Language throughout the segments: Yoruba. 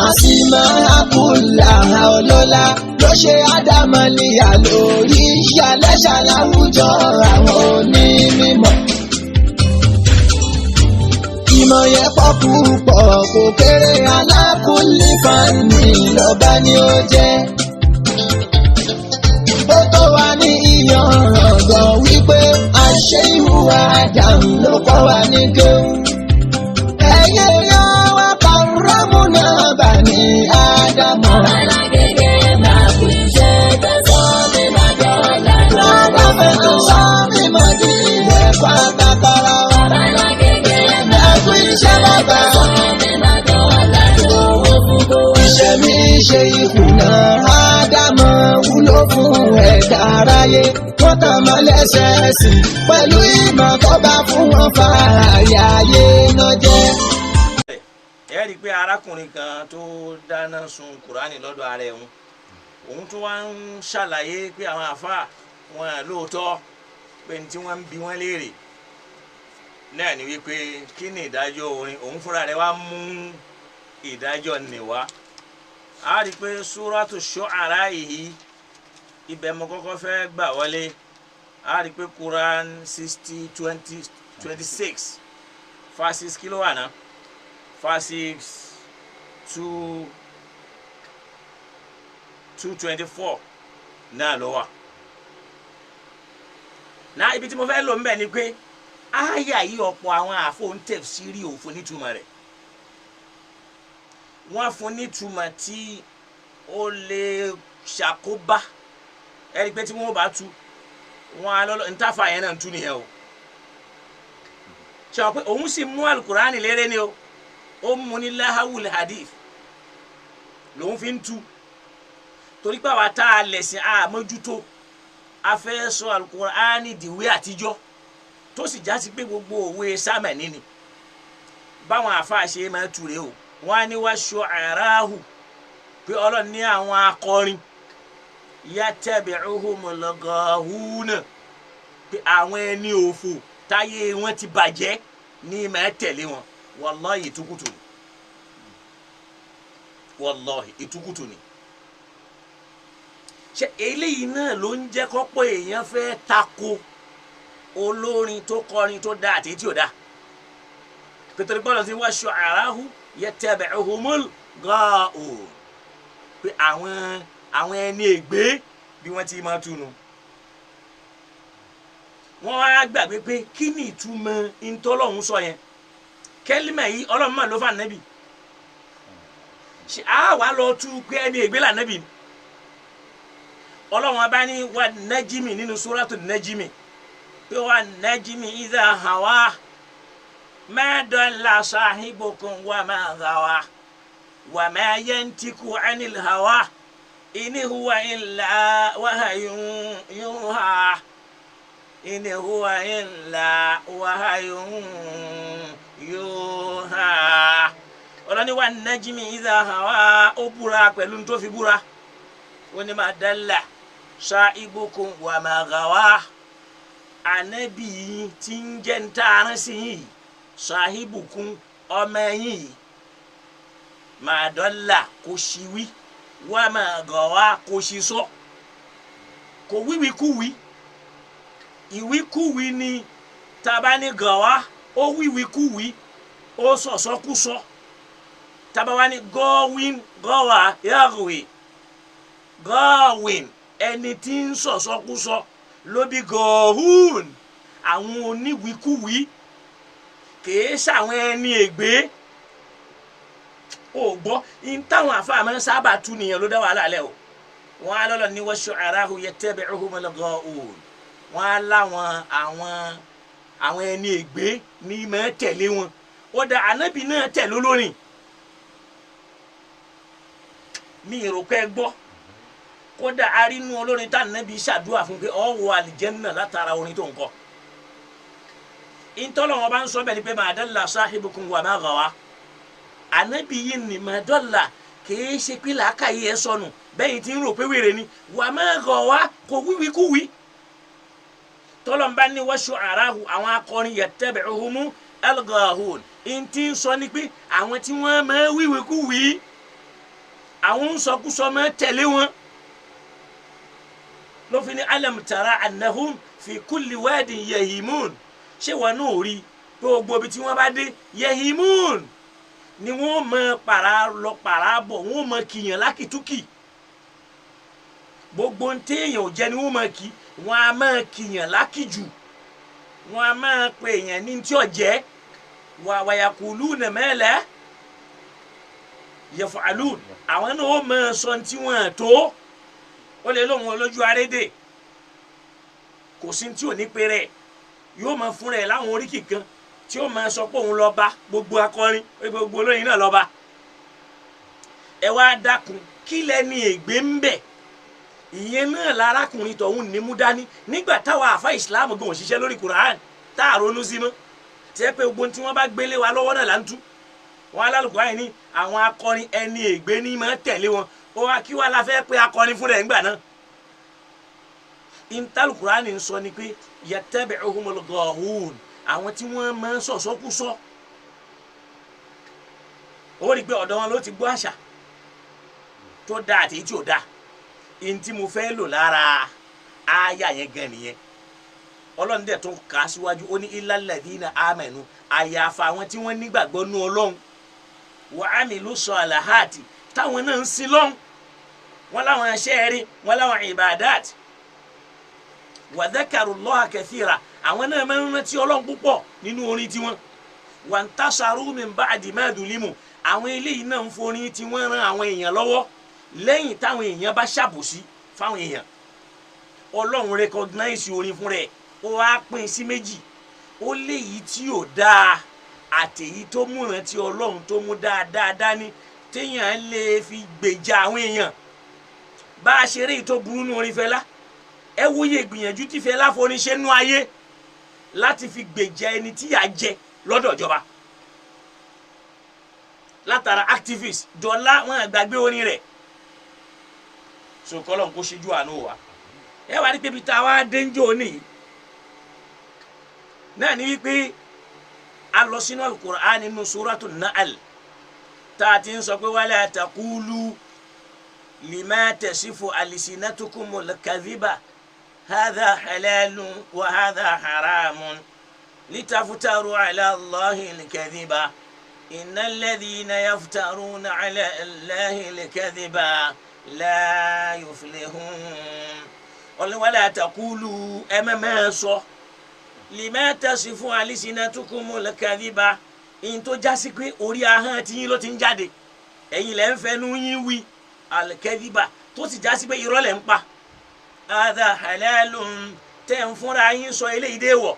àsìmọ́ àkùlà ọlọ́lá ló ṣe àdámọ́lìyà lórí ìyàlẹ́ṣà láwùjọ àwọn onímọ̀. ìmọ̀ yẹn pọ̀ púpọ̀ kò kéré alákùnlé fani lọ́ba ni ó jẹ́. ó tó wá ní ìyànràn gan wípé àṣẹ ìhùwà àdàmú ló kọ́ wa ní kéwù. ẹ̀yẹ yọ wá kàrámù náà bà ní ádámọ̀. Alágége máa kú iṣẹ́ tẹ̀sán mi máa dọ̀la lọ́dọ̀ fẹ́ sọ mi mọ̀ ní ilẹ̀ pátákọ́rọ́. Alágége máa ẹ̀kú iṣẹ́ bàbá. tẹ̀sán mi máa dọ̀la owó fún gbowó. iṣẹ́ mi ṣe ìkùnà ádámọ̀ wúlò fún ẹ̀dá aráyé. wọ́n tàn mọ́ lẹ́sẹ̀ẹ́sì pẹ̀lú ìmọ̀ tó bá fún wọn fààyè ayé náà jẹ́. ẹ rí i pé arákùnrin kan tó dáná sun kùránì lọ́dọ̀ ara ẹ̀ òun tó wá ń ṣàlàyé pé àwọn àáfàá wọn lóòótọ́ pé ní tí wọ́n ń bi wọ́n léèrè náà ni wípé kí ni ìdájọ́ orin òun fúnra rẹ̀ wá mú ìdájọ́ nìwá. a rí i pé súrátù ṣu'ara yìí ibẹ̀ mo kọ́kọ́ fẹ́ gbà wọlé. a rí i pé Quran 60:26 verses kí ló wà náà. verses 2:24 náà ló wà. náà ibi tí mo fẹ́ lò ń bẹ̀ ni pé ááyà yìí ọ̀pọ̀ àwọn àfọ̀ǹtẹ̀fsírì ò fún nítumọ̀ rẹ̀. wọ́n fún nítumọ̀ tí ó lè ṣàkóbá ẹni pé tí wọ́n bá tú wọn á lọ́lọ́ ntàfà yẹn náà ń tú nìyẹn o. ṣe wọ́n pé òun sì mú alukurani lérè ni o. ó mú ní lahawul hadith lòun fi ń tú torí pé àwa tá a lẹ̀sìn àmójútó a fẹ́ sọ alukurani dìwé àtijọ́ tó sì já sí pé gbogbo òwe sámẹ̀ní ni báwọn àfáà ṣe máa tú rèé o wọn á ní wá ṣu'arahu pé ọlọ́run ní àwọn akọrin yattabi'uhumul ghawuna pé àwọn ẹni òfò táyé wọn ti bàjẹ́ ní máa tẹ̀lé wọn. Wallahi ìtukùtù ni. Wallahi ìtukùtù ni. ṣe eléyìí náà ló ń jẹ́ kọ́pọ̀ èèyàn fẹ́ tako olórin tó kọrin tó dáa àti tí ò dáa. pété bọ́lá ti wá ṣu'arahu yattabi'uhumul ghawun pé àwọn ẹni ègbé bí wọ́n ti máa túnu. wọ́n wá gbàgbé pé kí ni ìtumọ̀ ìtọ́lọ́hún sọ yẹn. kẹ́límà yìí ọlọ́run máa ló fà nẹ́bì ṣe á wà lọ tú pé ẹni ègbé là nẹ́bì ọlọ́run abá ní wà nẹ́jìmì nínú súrátù nẹ́jìmì pé wà nẹ́jìmì idha hawa ma dalla sahibukum wa ma ghawa wa ma yantiku anil hawa in huwa illa wahyun yuha in huwa illa wahyun yuha. ọlọ́ni wà najmi idha hawa ó búra pẹ̀lú tó fi búra ó ní ma dalla sahibukum wa ma ghawa ànábì tí ń jẹ́ ń tààrán sí yìí sahibukum ọmọ yìí ma dalla kò sí wí wa ma ghawa kò sí sọ kò wíwí kúwí ìwíkúwí ni tabani ghawa ó wíwíkúwí ó sọ̀sọ́kúsọ tabawa ni gọ́wìn gọ́wà yàgùwì gọ́wìn ẹni tí ń sọ̀sọ́kúsọ ló bí gọ́hún àwọn oníwíkúwí kìí ṣàwọn ẹni ègbé ò gbọ́ in táwọn àfàmọ́ sábà tú nìyẹn ló dá wàhálà lẹ́ o wọ́n á lọ́lọ́ ní wa shu'arahu yattabi'uhumul ghawun wọ́n á láwọn àwọn ẹni ègbé ní máa tẹ̀lé wọn ó dá ànábì náà tẹ̀lé olórin mi rò pé gbọ́ kódà arínú olórin tá ànábì ṣàdúrà fún pé ó wọ àlìjẹ́nnà látara orin tó ń kọ ìtọ́lọ̀ wọn bá ń sọ bẹ́ẹ̀ ni pé ma dalla sahibukum wa ma ghawa ànábì yìí ni ma dalla kìí ṣe pé làákàyè ẹ sọnù bẹ́ẹ̀ tí ń rò pé wèrè ni wa ma ghawa kò wíwí kú wí tọ́lọ̀ ń bá ní wa shu'arahu àwọn akọrin yattabi'uhum al-ghawun ntí ń sọ ni pé àwọn tí wọ́n máa wíwèé kú wí àwọn ń sọkúsọ máa tẹ̀lé wọn ló fi ní alam tara annahum fi kulli wadin yahimun ṣé wọn náà rí gbogbo ibi tí wọ́n bá dé yahimun ni wọ́n máa para lọ para bọ̀ wọ́n máa kìyàn lákìtúkì gbogbo ntẹ̀yàn ò jẹ́ ni wọ́n máa kì wọ́n á máa kìyàn lákìjù wọ́n á máa pè èèyàn ní tí ò jẹ́ wàyàkùlùnà mẹ́lẹ̀ yaf'alun àwọn náà ó máa sọ tí wọ́n tó ó lè lóun olójú arédè kò sí tí ò ní pé rẹ̀ yóò máa fún rẹ̀ láwọn oríkì kan tí ó máa sọ pé òun lọ́ba gbogbo akọrin gbogbo olóyin náà lọ́ba ẹ wá dákun kí lẹ́ni ègbé ń bẹ̀ ìyẹn náà lárákùnrin tọ̀hún ní mú dání nígbà táwa àfa ìsìláàmù gan òṣìṣẹ́ lórí Quran tá a ronú sí mọ́ tí ẹ pé gbogbo tí wọ́n bá gbélé wa lọ́wọ́ náà là ń tú wọn alálùkò àyìn ní àwọn akọrin ẹni ègbé ní máa tẹ̀lé wọn ó wá kí wá la fẹ́ pé akọrin fúnra ẹ̀ ńgbà náà intal Quran ń sọ ni pé yattabi'uhumul ghawun àwọn tí wọ́n máa ń sọ̀sọ́kúsọ ó rí i pé ọ̀dọ̀ wọn ló ti gbọ́ àṣà tó dáa àti tí ò dáa ntí mo fẹ́ lò lára àyà yẹn gan nìyẹn ọlọ́run dẹ̀ tún kà á síwájú ó ní illal ladhina amanu àyàfà àwọn tí wọ́n nígbàgbọ́ nú ọlọ́run wa amilu salahati táwọn náà ń sin lọ́hùn wọ́n láwọn ẹṣẹ́ rí wọ́n láwọn ibadat wa dhakarullaha kathira àwọn náà máa ń rántí ọlọ́run púpọ̀ nínú orin tiwọn wantasaru min ba'di ma dhulimu àwọn eléyìí náà ń forin tí wọ́n ran àwọn èèyàn lọ́wọ́ lẹ́yìn táwọn èèyàn bá ṣàbòsí fáwọn èèyàn ọlọ́run recognize orin fún rẹ̀ ó wá pín sí méjì ó léyìí tí ò dáa àtèyí tó múran tí ọlọ́run tó mú dáadáa dání téèyàn lè fi gbèjà àwọn èèyàn bá a ṣeré yìí tó burú nù orin Fẹlá ẹ wòye ìgbìyànjú tí Fẹlá forin ṣe nú ayé láti fi gbèjà ẹni tí yà jẹ lọ́dọ̀ ìjọba látara activist dọ́là wọn àgbàgbé orin rẹ̀ sokolo kó ṣíjú àánú wa ẹ wá rí pé bí táwa dénjó ní náà ní wípé a lọ sínú al-Qur'an nínú Suratul Nahl tá a ti ń sọ pé wala taqulu lima tasifu alsinatukumul kadhiba hadha halalun wa hadha haramun litaftaru ala Allahi al-kadhiba innal ladhina yaftaruna ala Allahi al-kadhiba la yuflihun wala taqulu sọ lima tasifu alsinatukumul kadhiba in tó jásí pé orí ahọ́n tí yín ló ti ń jáde ẹ̀yin lẹ́ ń fẹnu yín wí al-kadhiba tó sì jásí pé irọ́ lẹ́ ń pa hadha halalun tẹ́ ń fúnra yín sọ eléyìí déèwọ̀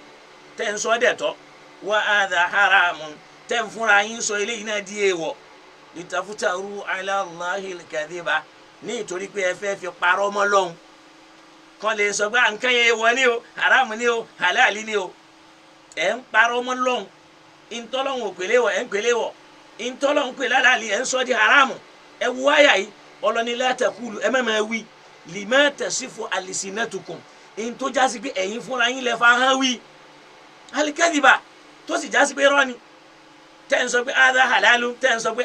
tẹ́ ń sọ dẹ̀tọ́ wa hadha haramun tẹ́ ń fúnra yín sọ eléyìí náà di èèwọ̀ litaftaru ala Allahi al-kadhiba ní ìtorí pé ẹ fẹ́ fi parọ́ mọ́ lọ́hùn kan lè sọ pé nǹkan yẹn wọ ni o haramu ni o halali ni o ẹ ń parọ́ mọ́ lọ́hùn ìntọ́lọ́hùn òpèlè wọ̀ ẹ̀ ń pèlè wọ̀ ìntọ́lọ́hùn pèlè halali ẹ̀ ń sọ di haramu ẹ wú àyà yìí ọlọ́ni la taqulu ẹ mẹ́mẹ́ wí lima tasifu alsinatukum in tó jásí pé ẹ̀yin fúnra yín lẹ fa hàn wí al-kadhiba tó sì jásí pé rọ́ni tẹ́ ń sọ pé hadha halalu tẹ́ ń sọ pé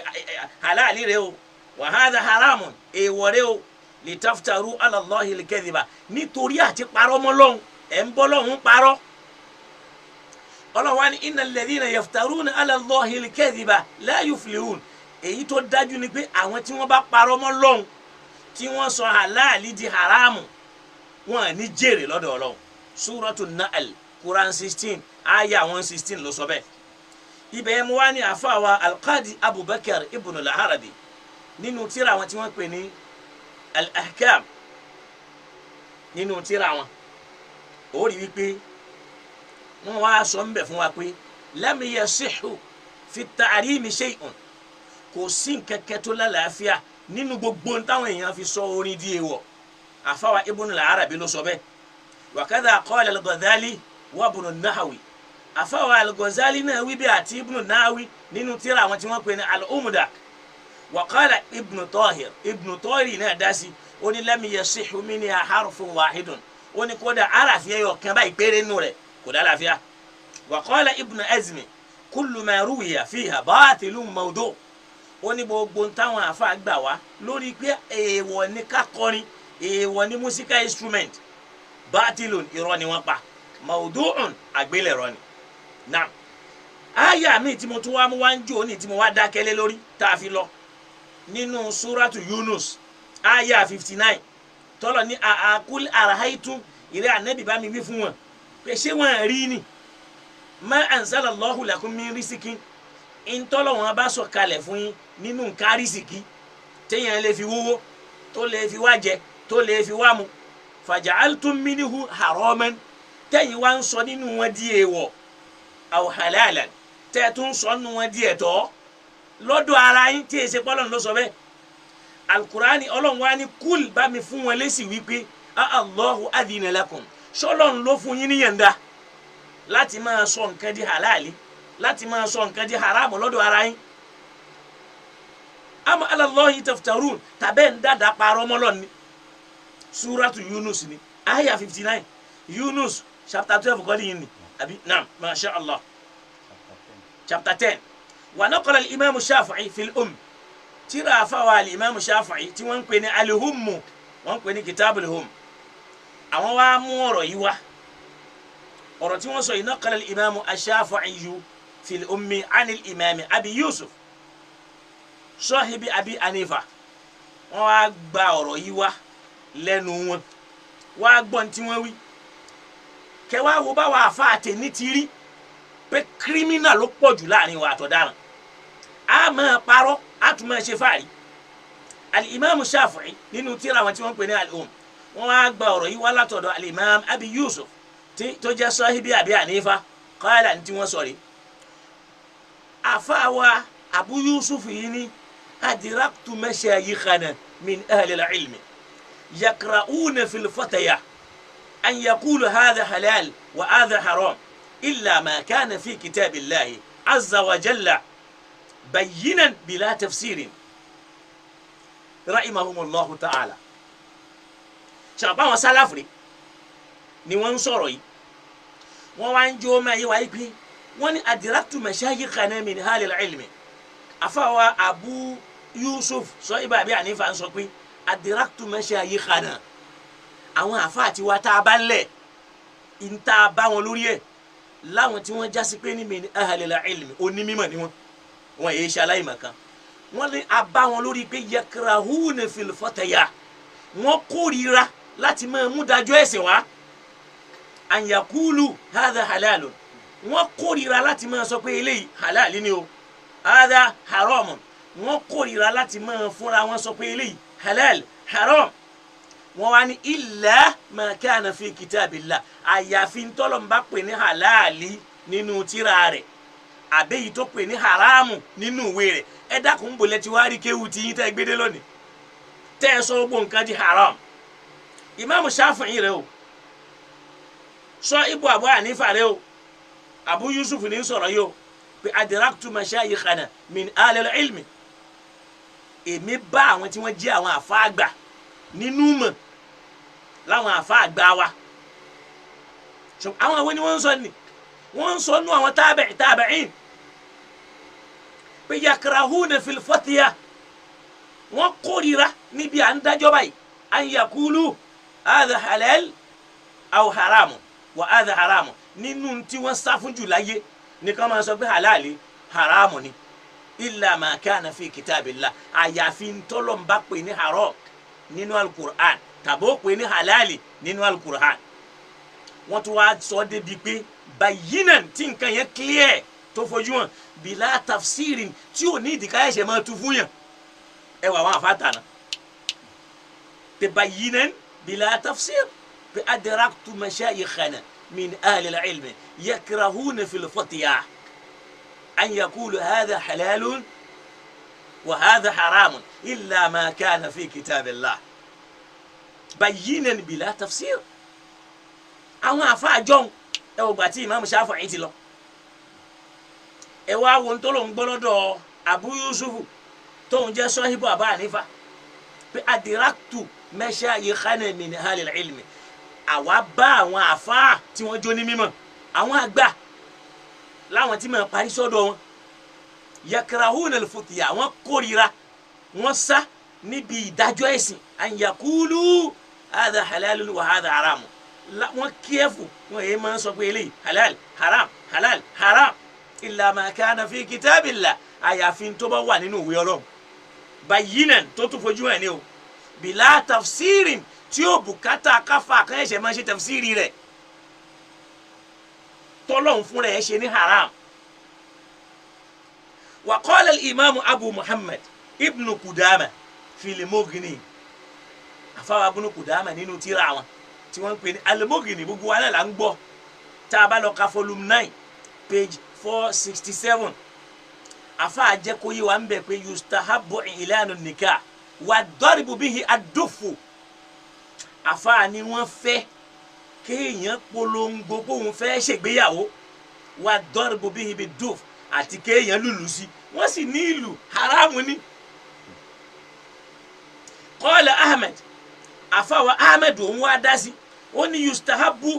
halali rẹ o wa hadha haramun èèwọ̀ rẹ o litaftaru ala Allahi al-kadhiba nítorí àti parọ́ mọ́ lọ́hùn ẹ̀ ń bọ́ lọ́hùn parọ́ ọlọ́wà ní innal ladhina yaftaruna ala Allahi al-kadhiba la yuflihun èyí tó dájú ni pé àwọn tí wọ́n bá parọ́ mọ́ lọ́hùn tí wọ́n sọ halali di haramu wọn ní jèrè lọ́dọ̀ Ọlọ́hun Suratul Nahl Quran 16 aya 116 ló sọ bẹ́ẹ̀ ibẹ̀ mo wá ní àfáwà al-Qadi Abubakar ibn al-Arabi nínú tírà wọn tí wọ́n pè ní al-Ahkam nínú tírà wọn ó rí wípé wọ́n wá sọ ń bẹ̀ fún wa pé lam yasihhu fi ta'rimi shay'un kò sí nkẹ́kẹ́ tó lálàáfíà nínú gbogbo táwọn èèyàn fi sọ orin di èèwọ̀ àfáwà ibn al-Arabi ló sọ bẹ́ẹ̀ wa kadha qala al-Ghazali wa ibn an-Nahawi àfáwà al-Ghazali náà wí bí àti ibn an-Nahawi nínú tírà wọn tí wọ́n pè ní al-Umda wa qala ibn Tahir náà dá sí ó ní lam yasihhu minha harfun wahidun ó ní kódà arafi ẹyọ kan báyìí péré nù rẹ̀ kò dá láfíà wa qala ibn Azmi kullu ma ruwiya fiha batilun mawdu' ó ní gbogbo táwọn àfa gbà wá lórí pé èèwọ̀ ní ká kọrin èèwọ̀ ní musical instrument batilun irọ́ ni wọ́n pa mawdu'un àgbélẹ̀rọ ni. Naam aya mi tí mo tún wá mú wá ń jò ní tí mo wá dákẹ́lé lórí tá a fi lọ nínú suratu Yunus aya 59 tọ́lọ̀ ní àkúl arahaytum ìrẹ́ ànábì bá mi wí fún wọn pé ṣé wọ́n rí ni ma anzalallahu lakum min risikin ìntọ́lọ̀ wọn bá sọ kalẹ̀ fún yín nínú nǹkan rìsìkì téèyàn lè fi wúwo tó lè fi wá jẹ tó lè fi wá mu faja'altum minhu haraman tẹ́yìn wá ń sọ nínú wọn di èèwọ̀ aw halalan tẹ́ tún sọ nínú wọn di ẹ̀tọ́ lọ́dọ̀ ara yín tí èsè pọ́lọ́n ló sọ bẹ́ẹ̀ alukurani ọlọ́run wa ní kúl bá mi fún wọn lésì wípé Allahu adhina lakum ṣọlọ́run ló fún yín níyànda láti máa sọ nǹkan di halali láti máa sọ nǹkan di haramu lọ́dọ̀ ara yín am ala Allahi taftarun tàbẹ́ ń dàda parọ́ mọ́lọ́ ni suratu Yunus ni aya 59 Yunus chapter 12 kọ́ni yìí ni àbí naam masha Allah chapter 10 wa naqala al-imam Shafi'i fil tírà àfáwà al-imam Shafi'i tí wọ́n ń pè ní al-Umm wọ́n ń pè ní kitabul Umm àwọn wá mú ọ̀rọ̀ yìí wá ọ̀rọ̀ tí wọ́n sọ yìí naqala al-imam Shafi'i fil Umm an al-imam Abi Yusuf sahibi Abi Hanifa wọ́n wá gba ọ̀rọ̀ yìí wá lẹ́nu wọn wá gbọ́n tí wọ́n wí kẹwàá wo bá wà àfa àtẹ̀ní ti rí pé kírímínà ló pọ̀ jù láàrin wa àtọ̀daràn a máa parọ́ a tún máa ṣe fàárí al-imam Shafi'i nínú tírà wọn tí wọ́n pè ní al-Umm wọ́n wá gba ọ̀rọ̀ yìí wá látọ̀dọ̀ al-imam Abi Yusuf tó jẹ́ sahibi Abi Hanifa qala ní tí wọ́n sọ rí àfa wa Abu Yusuf yìí ní adraktu mashayikhana min ahli al-ilmi yakra'una fil fataya an yaqulu hadha halal wa hadha haram illa ma kana fi kitabillahi azza wa jalla bayyinan bila tafsirin rahimahumullahu ta'ala ṣàpá wọn sálàfì ni wọ́n ń sọ̀rọ̀ yìí wọ́n wá ń jó máa yé wáyé pé wọ́n ní adraktu mashayikhana min ahli al-ilmi àfáwà Abu Yusuf sọ ibà Abi Hanifa ń sọ pé adraktu mashayikhana àwọn àfa àti wa tá a bá ń lẹ̀ ń tá a bá wọn lórí ẹ̀ láwọn tí wọ́n jásí pé ní min ahlil ilmi onímọ̀ ni wọ́n yéé ṣe aláìmọ̀kan wọ́n ní a bá wọn lórí pé yakrahuna fil fataya wọ́n kórìíra láti máa mú dájọ́ ẹ̀sìn wá an yaqulu hadha halalun wọ́n kórìíra láti máa sọ pé eléyìí halali ni o hadha haramun wọ́n kórìíra láti máa fúnra wọn sọ pé eléyìí halal haram wọ́n wá ní illa ma kana fi kitabillah àyàfi ntọ́lọ̀ ń bá pè ní halali nínú tírà rẹ̀ àbẹ́yìí tó pè ní haramu nínú ìwé rẹ̀ ẹ dákun bòlẹ̀ tí wàá rí kéwù tí yín tẹ́ gbédé lónìí tẹ́ ẹ sọ gbogbo nǹkan di haram Imam Shafi'i rẹ o sọ Ibu Abu Hanifa rẹ o Abu Yusuf ní sọ̀rọ̀ yìí o pé adraktu mashayikhana min ahlil ilmi èmi bá àwọn tí wọ́n jẹ́ àwọn àfa àgbà nínú mọ̀ láwọn àfa àgbà wa àwọn àwọn ni wọ́n ń sọ ni wọ́n ń sọ nú àwọn tabi'in pé yakrahuna fil fatya wọ́n kórìíra níbi à ń dájọ́ báyìí an yaqulu hadha halal aw haramu wa hadha haramu nínú tí wọ́n sá fún jù láyé ní ká máa sọ pé halali haramu ni illa ma kana fi kitabillah àyàfi ntọ́lọ̀ ń bá pè ní haram nínú al-Qur'an tàbó pè ní halali nínú al-Qur'an wọ́n tún wá sọ débi pé bayinan tí nǹkan yẹn clear tó fojú hàn bila tafsirin tí ò ní ìdíkà ẹ̀ṣẹ̀ máa tu fún yàn ẹ wà wọn àfáàtà náà pé bayinan bila tafsir pé adraktu mashayikhana min ahli al-ilmi yakrahuna fil fatya an yaqulu hadha halalun wa hadha haramun illa ma kana fi kitabillah bayinan bila tafsir àwọn àfáàjọ́ ẹ wò gbà tí Imam Shafi'i ti lọ ẹ wá wo tó ló ń gbọ́ lọ́dọ̀ Abu Yusuf tó ń jẹ́ sahibu Abu Hanifa pé adraktu mashayikhana min ahlil ilmi àwa bá àwọn àfáà tí wọ́n jó ní mímọ̀ àwọn àgbà láwọn tí máa parí sọ́dọ̀ wọn yakrahuna al-futya wọn kórìíra wọn sá níbi ìdájọ́ ẹ̀sìn an yaqulu hadha halalun wa hadha haram wọn kíẹ́fù wọn èyí máa ń sọ pé eléyìí halal haram halal haram illa ma kana fi kitabillah àyàfi tó bá wà nínú ìwé Ọlọ́run bayyinan tó tún fojú ẹ̀ ní o bila tafsirin tí ó bùkátà káfà kan ẹ̀ṣẹ̀ máa ṣe tafsiri rẹ̀ tọ́lọ́hun fún rẹ̀ ṣe ní haram. wa qala al-imam abu muhammad ibn kudama fi al-mughni àfáwà ibn kudama nínú tírà wọn tí wọ́n ń pè ní al-mughni gbogbo wa náà là ń gbọ́ tá a bá lọ ka volume 9 page 467 àfáà jẹ́ kó yé wa ń bẹ̀ pé yustahabbu ilanu nikah wa daribu bihi ad-dufu àfáà ni wọ́n fẹ́ kéèyàn polongo kóun fẹ́ ṣègbéyàwó wa daribu bihi bid-duf àti kéèyàn lùlù sí wọ́n sì ní ìlù haramu ni. qala ahmed àfáà ahmed òun wá dá sí ó ní yustahabbu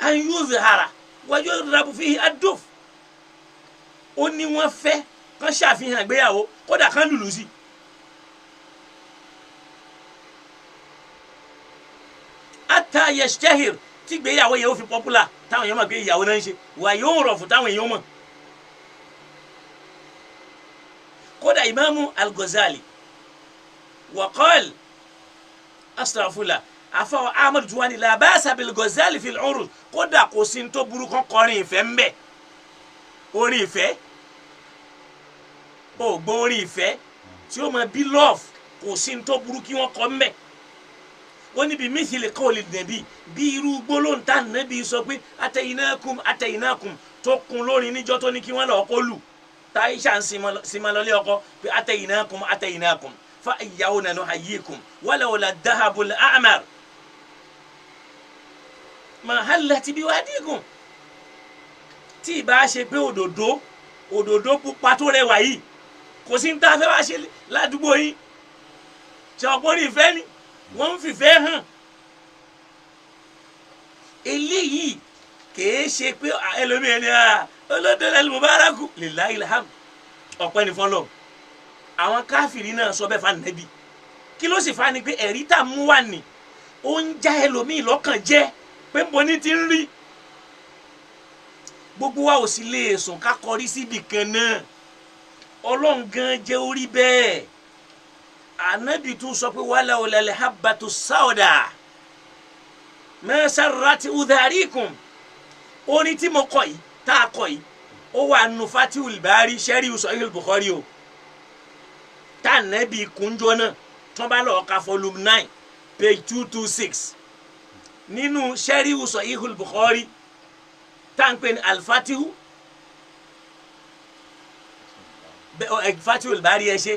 an yuzhara wa yudrabu fihi ad-duf ó ní wọ́n fẹ́ kán ṣàfihàn ìgbéyàwó kódà kán lùlù sí. hatta yashtahir tí ìgbéyàwó yẹn ó fi popular táwọn èèyàn mọ̀ pé ìyàwó náà ń ṣe wà yóò rọ̀ fún táwọn èèyàn mọ̀. kódà ìmáàmù al-Ghazali wa qala astaghfirullah àfọwọ́ ahmed juwani la ba'sa bil-Ghazali fil urud kódà kò sí ní tó burú kan kọrin ìfẹ́ ń bẹ̀ orin ìfẹ́ ó gbọ́ orin ìfẹ́ tí ó máa bí love kò sí ní tó burú kí wọ́n kọ́ ń bẹ̀ wọ́n níbi mithili qawli nabi bí irú gbólóhùn tá nàbí sọ pé atayinakum tó kun lórí níjọ́ tó ní kí wọ́n lọ́ọ́ kó lù táyíṣà ń sinmi lọ́lé ọkọ pé atayinakum fa iyyawna nuhayyikum walawla dahabul a'mar ma hallat biwadikum tí ìbá ṣe pé òdòdó pupa tó rẹwà yìí kò sí ní tá a fẹ́ wá ṣe ládùúgbò yìí ṣe ọ̀pọ̀ ìfẹ́ ni wọ́n ń fìfẹ́ hàn eléyìí kìí ṣe pé ẹlòmíràn ni olódò lẹ́nu mubaraku lillahi alhamd ọ̀pẹ́ ní fọ́lọ́ àwọn káfìrí náà sọ bẹ́ẹ̀ fani nẹ́bí kí ló sì fa ni pé ẹ̀rí tá a mú wà ní ó ń já ẹlòmíì lọ́kàn jẹ́ pé ń bọ́ ní ti ń rí gbogbo wa ò sì lè sùn ká kọrí síbì kan náà ọlọ́run gan jẹ́ orí bẹ́ẹ̀ anabi tún sọ pé wàhálà òlàlẹ̀ habatu sáwọ́dà mẹ́sàrátì udharikum orin tí mo kọ yìí tá a kọ yìí ó wà nù Fatihul Bari sẹ́rí Sahih Bukhari o tá anabi kúnjọ náà tó bá lọ́ọ́ ka volume 9 page 226 nínú sẹ́rí Sahih Bukhari tá à ń pè ní al-Fatihu Fatihul Bari ẹ ṣe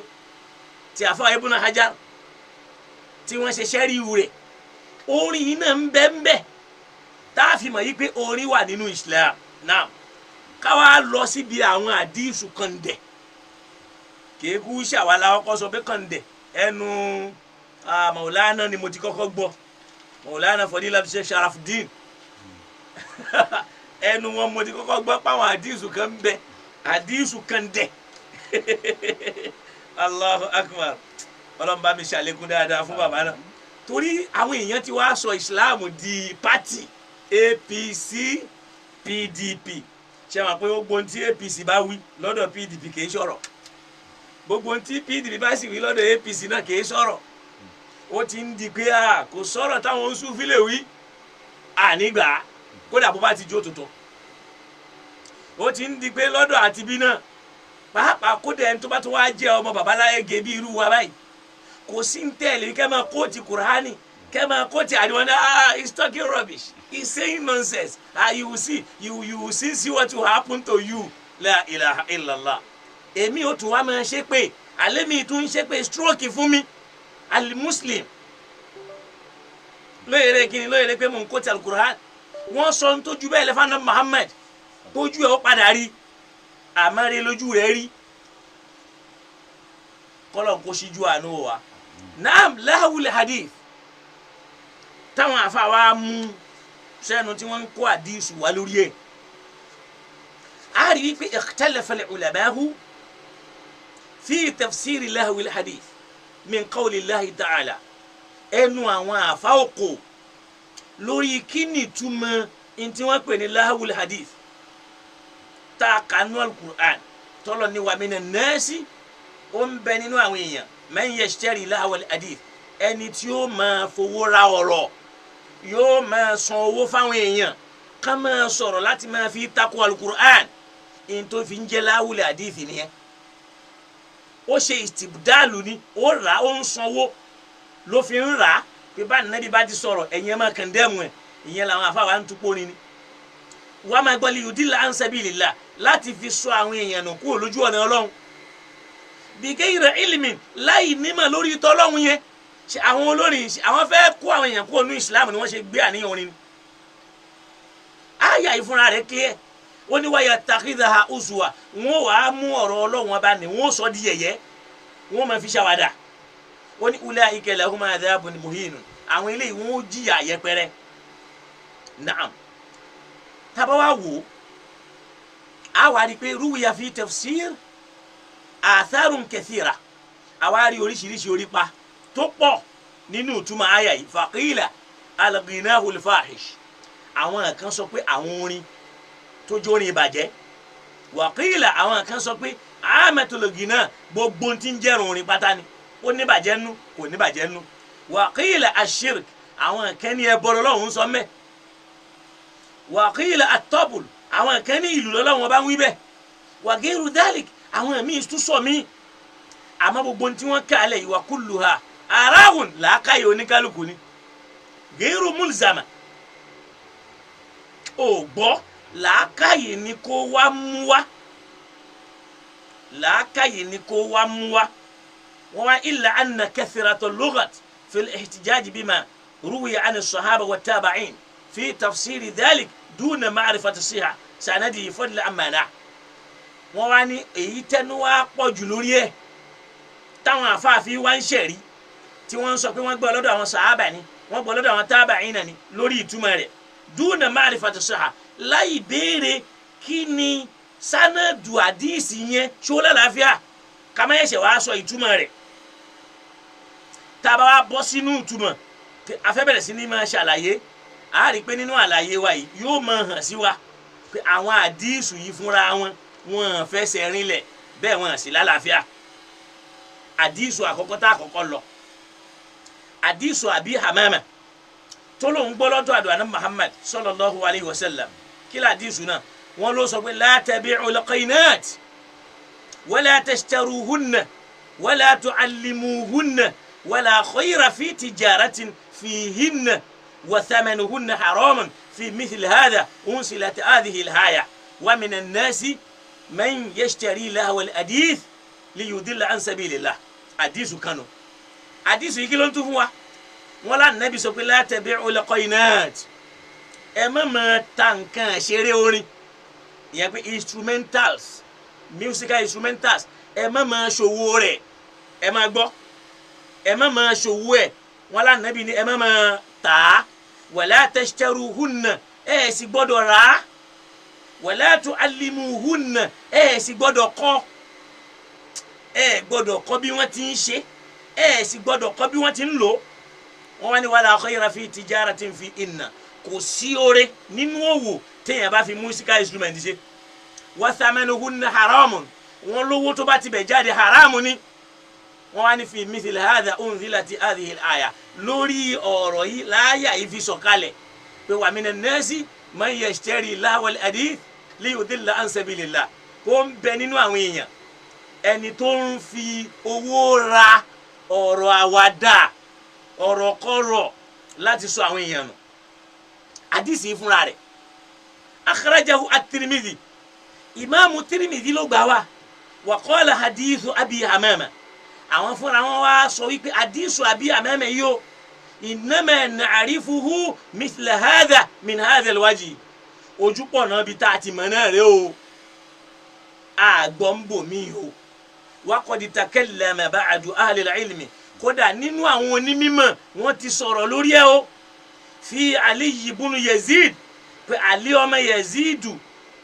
tí àfáà Ibn Hajar tí wọ́n ṣe ṣẹ́ríwù rẹ̀ orin yìí náà ń bẹ tá a fi mọ̀ yí pé orin wà nínú Islam náà káwá lọ síbi àwọn àdísù kàndẹ̀ kéékù ṣàwálà ọkọ sọ pé kàndẹ̀ ẹnu Maulana ni mo ti kọ́kọ́ gbọ́ Maulana Fadila Sheikh Sharafuddin ẹnu wọn mo ti kọ́kọ́ gbọ́ páwọn àdísù kan ń bẹ àdísù kàndẹ̀ Allahu akbar ọlọ́run bá mi ṣàlékún dáadáa fún bàbá náà torí àwọn èèyàn ti wá sọ Islam di party APC PDP ṣe wọn pé gbogbo ohun tí APC bá wí lọ́dọ̀ PDP kì í sọ̀rọ̀ gbogbo ohun tí PDP bá sì wí lọ́dọ̀ APC náà kì í sọ̀rọ̀ ó ti ń di pé kò sọ̀rọ̀ táwọn oṣù fílẹ̀ wí ànígbà kódà bó bá ti jó tuntun ó ti ń di pé lọ́dọ̀ àti bí náà pàápàá kódà ẹni tó bá tó wá jẹ́ ọmọ babaláyé gẹ̀ẹ́bí irú wa báyìí kò sí ń tẹ̀lé kẹ́ máa kóòtì Kùránì kẹ́ máa kóòtì àdìwọ́n náà he's talking rubbish he's saying nonsense you will see what will happen to you la ilaha illallah èmi ò tún wá máa ṣe pé alẹ́ mi tún ṣe pé stroke fún mi al-Muslim lóyèrè kí ni lóyèrè pé mò ń kóòtì al-Qur'an wọ́n sọ ń tójú bẹ́ẹ̀ lẹ́fà Muhammad tójú ẹ̀ ó padà rí àmàrè lójú rẹ̀ rí kọ́lọ̀ kó ṣíjú àánú wa naam lahawul hadith táwọn àfa wa mú sẹ́nu tí wọ́n ń kó àdísù wá lórí ẹ̀ á a rí wípé ikhtalafa al-ulama'u fi tafsir lahwi al-hadith min qawli Allahi ta'ala ẹnu àwọn àfáà kò lórí kí ni ìtumọ̀ ntí wọ́n pè ní lahwi al-hadith tá a kà nínú al-Qur'an tọ́lọ̀ ní wa mina nasi ó ń bẹ nínú àwọn èèyàn man yashtari lahwa al-hadith ẹni tí ó máa fowó ra ọ̀rọ̀ yóò máa san owó fáwọn èèyàn ká máa sọ̀rọ̀ láti máa fi takò al-Qur'an in tó fi ń jẹ́ lahwi al-hadith nìyẹn ó ṣe istibdalu ni ó rà ó ń sanwó ló fi ń rà pé bá nàbí bá ti sọ̀rọ̀ ẹ̀yin máa kàn dẹ́mu ẹ̀ ìyẹn làwọn afáwa ń túpọ̀ ni wàá máa gbọ́ li yudilla an sabilillah láti fi sọ àwọn èèyàn nù kúrò lójú ọ̀nà Ọlọ́run bi ghayri ilmin láì nímọ̀ lórí tọ́lọ́run yẹn ṣe àwọn olórin àwọn fẹ́ kó àwọn èèyàn kúrò ní Islam ni wọ́n ṣe gbé àníyàn orin àyà ìfúnra rẹ̀ clear ó ní wa yattakhidhaha uswa wọn wàá mú ọ̀rọ̀ Ọlọ́run ọba ni wọn sọ di yẹ̀yẹ́ wọn máa fi ṣàwádà ó ní ulaika lahum adhabun muhinun àwọn eléyìí wọn ó jìyà yẹpẹrẹ naam tábà wá wò á wá rí pé ruwiya fi tafsir atharun kathira àwa rí oríṣiríṣi orípa tó pọ̀ nínú ìtumọ̀ àyà yìí faqila al-ghinahu al-fahish àwọn kan sọ pé àwọn orin tó jórin ìbàjẹ́ waqila àwọn kan sọ pé amatul ghina gbogbo tí ń jẹ́rùn orin pátá ni ó ní bàjẹ́ nú kò ní bàjẹ́ nú waqila ash-shirk àwọn kan ní ẹbọ lọ́lọ́run sọ mẹ́ waqila at-tabul àwọn kan ní ìlú lọ́lọ́run bá ń wí bẹ́ẹ̀ wa ghayru dhalik àwọn míì tún sọ míì àmọ́ gbogbo tí wọ́n kà lẹ̀ wa kulluha arahun làákàyè oníkálukú ni ghayru mulzama ò gbọ́ làákàyè ni kó wá mú wá làákàyè ni kó wá mú wá wọ́n wá illa anna kathirata al-lughat fi al-ihtijaj bima ruwiya an as-sahaba wa at-tabi'in fi tafsir dhalik duna ma'rifati as-sihah sanadi fadla amana wọ́n wá ní èyí tẹnu wá pọ̀ jù lórí ẹ̀ táwọn àfáàfin wá ń ṣẹ̀rí tí wọ́n ń sọ pé wọ́n gbọ́ lọ́dọ̀ àwọn sàhábà ni wọ́n gbọ́ lọ́dọ̀ àwọn tabi'in ni lórí ìtumọ̀ rẹ̀ duna ma'rifati as-sihah láì béèrè kí ni sanadu àdìsí yẹn ṣó lálàáfíà ká má yẹ̀ṣẹ̀ wá sọ ìtumọ̀ rẹ̀ tá a bá wá bọ́ sínú ìtumọ̀ a fẹ́ bẹ̀rẹ̀ sí ní máa ṣàlàyé a rí i pé nínú àlàyé wa yìí yóò máa hàn sí wa pé àwọn àdìsù yìí fúnra wọn fẹsẹ̀ rinlẹ̀ bẹ́ẹ̀ wọn sì lálàáfíà àdìsù àkọ́kọ́ tá àkọ́kọ́ lọ àdìsù àbí hamama tó lóun gbọ́ lọ́dọ̀ àdúrà Muhammad sallallahu alayhi wa sallam kí la àdìsù náà wọn ló sọ pé la tabi'ul qainat wala tashtaruhunna wala tu'allimuhunna wala khayra fi tijaratin fihinna wa thamanuhunna haramun fi mithli hadha unsilat hadhihi al-aya wa min an-nasi man yashtari lahwa al-hadith liyudilla an sabilillah àdìsù kanu àdìsù yìí kí ló ń tún fún wa wọn lá Nábì sọ pé la tabi'ul qainat ẹ má máa ta nǹkan ṣeré orin ìyẹn pé instrumentals musical instrumentals ẹ má máa ṣòwò rẹ̀ ẹ má gbọ́ ẹ má máa ṣòwò ẹ̀ wọn lá Nábì ní ẹ má máa tà á wala tashtaruhunna ẹ sì gbọ́dọ̀ rà á wala tu'allimuhunna ẹ sì gbọ́dọ̀ kọ́ ẹ gbọ́dọ̀ kọ́ bí wọ́n ti ń ṣe ẹ sì gbọ́dọ̀ kọ́ bí wọ́n ti ń lò wọ́n wá ní wala khayra fi tijaratin fi inna kò sí oore nínú òwò téèyàn bá fi musical instrument ṣe wa thamanuhunna haramun wọn lówó tó bá ti bẹ̀ jáde haramu ni wọn wá ní fi mithli hadha unzilati hadhihi al-aya lórí ọ̀rọ̀ yìí láàyà yìí fi sọ̀kalẹ̀ pé wa minan nasi man yashtari lahwa al-hadith liyudilla an sabilillah kó ń bẹ nínú àwọn èèyàn ẹni tó ń fi owó ra ọ̀rọ̀ àwàdà ọ̀rọ̀ kọ́rọ̀ láti sọ àwọn èèyàn nù àdìsí fúnra rẹ̀ akhrajahu at-Tirmidhi ìmáàmù Tirmidhi ló gbà wá wa qala hadithu Abi Hamama àwọn fúnra wọn wá sọ wípé àdìsù Abi Hamama yìí o innama na'rifuhu mithla hadha min hadha al-wajh ojú pọ̀ náà bí tá a ti mọ̀ náà rẹ o àgbọ̀ ń bò mí o wa qad takallama ba'du ahli al-ilmi kódà nínú àwọn onímọ̀ wọ́n ti sọ̀rọ̀ lórí ẹ̀ o fi Ali ibn Yazid pé Ali ọmọ Yazidu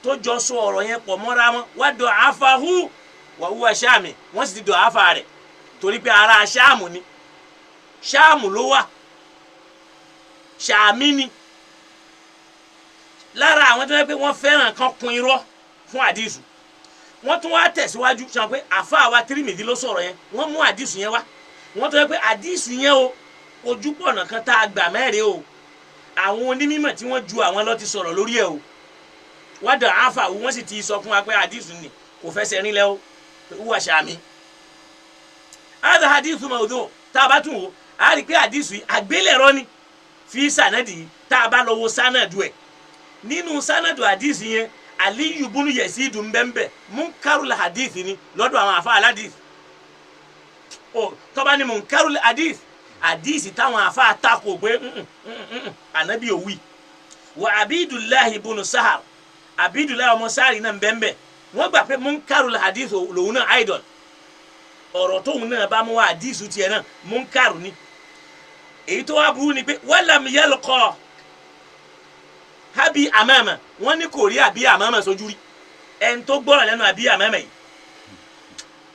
tó jọ sọ ọ̀rọ̀ yẹn pọ̀ mọ́ra wọn wá dọ̀ àfàhù wà wúwa ṣáàmì wọ́n sì ti dọ̀ àfà rẹ̀ torí pé ara ṣáàmù ni ṣáàmù ló wà ṣáàmì ni lára àwọn tó yẹ pé wọ́n fẹ́ràn kan kun irọ́ fún àdìsù wọ́n tún wá tẹ̀síwájú sọ pé àfa wa Tirmidhi ló sọ̀rọ̀ yẹn wọ́n mú àdìsù yẹn wá wọ́n tó yẹ pé àdìsù yẹn o ojúpọ̀nà kan tá a gbà mẹ́rin o àwọn onímọ̀ tí wọ́n ju àwọn lọ ti sọ̀rọ̀ lórí ẹ̀ o wọ́n dàn áfà wọ́n sì ti sọ fún wa pé àdìsù ni kò fẹsẹ̀ rinlẹ̀ o wúwa ṣàmì. àdà àdìsù mawdu' tá a bá tún wò á rí i pé àdìsù yìí àgbélẹ̀rọ ni fi sànàdì yìí tá a bá lọ wo sànàdù ẹ̀ nínú sànàdù àdìsù yẹn Aliyu bunu Yesidu mbembe munkarul hadith ni lọ́dọ̀ àwọn afa alhadith o tó bá ní munkarul hadith hadith táwọn afa tako pé Ànábì ó wí wa Abidullah ibn Sahar Abidullah ọmọ Sahari náà mbembe wọ́n gbà pé munkarul hadith lòun náà idol ọ̀rọ̀ tóun náà bá mú wa hadith tiẹ̀ náà munkaru ni èyí tó wá burú ni pé walam yalqa habi amama wọ́n ní kò rí àbí amama sójú rí ẹni tó gbọ́rọ̀ lẹ́nu àbí amama yìí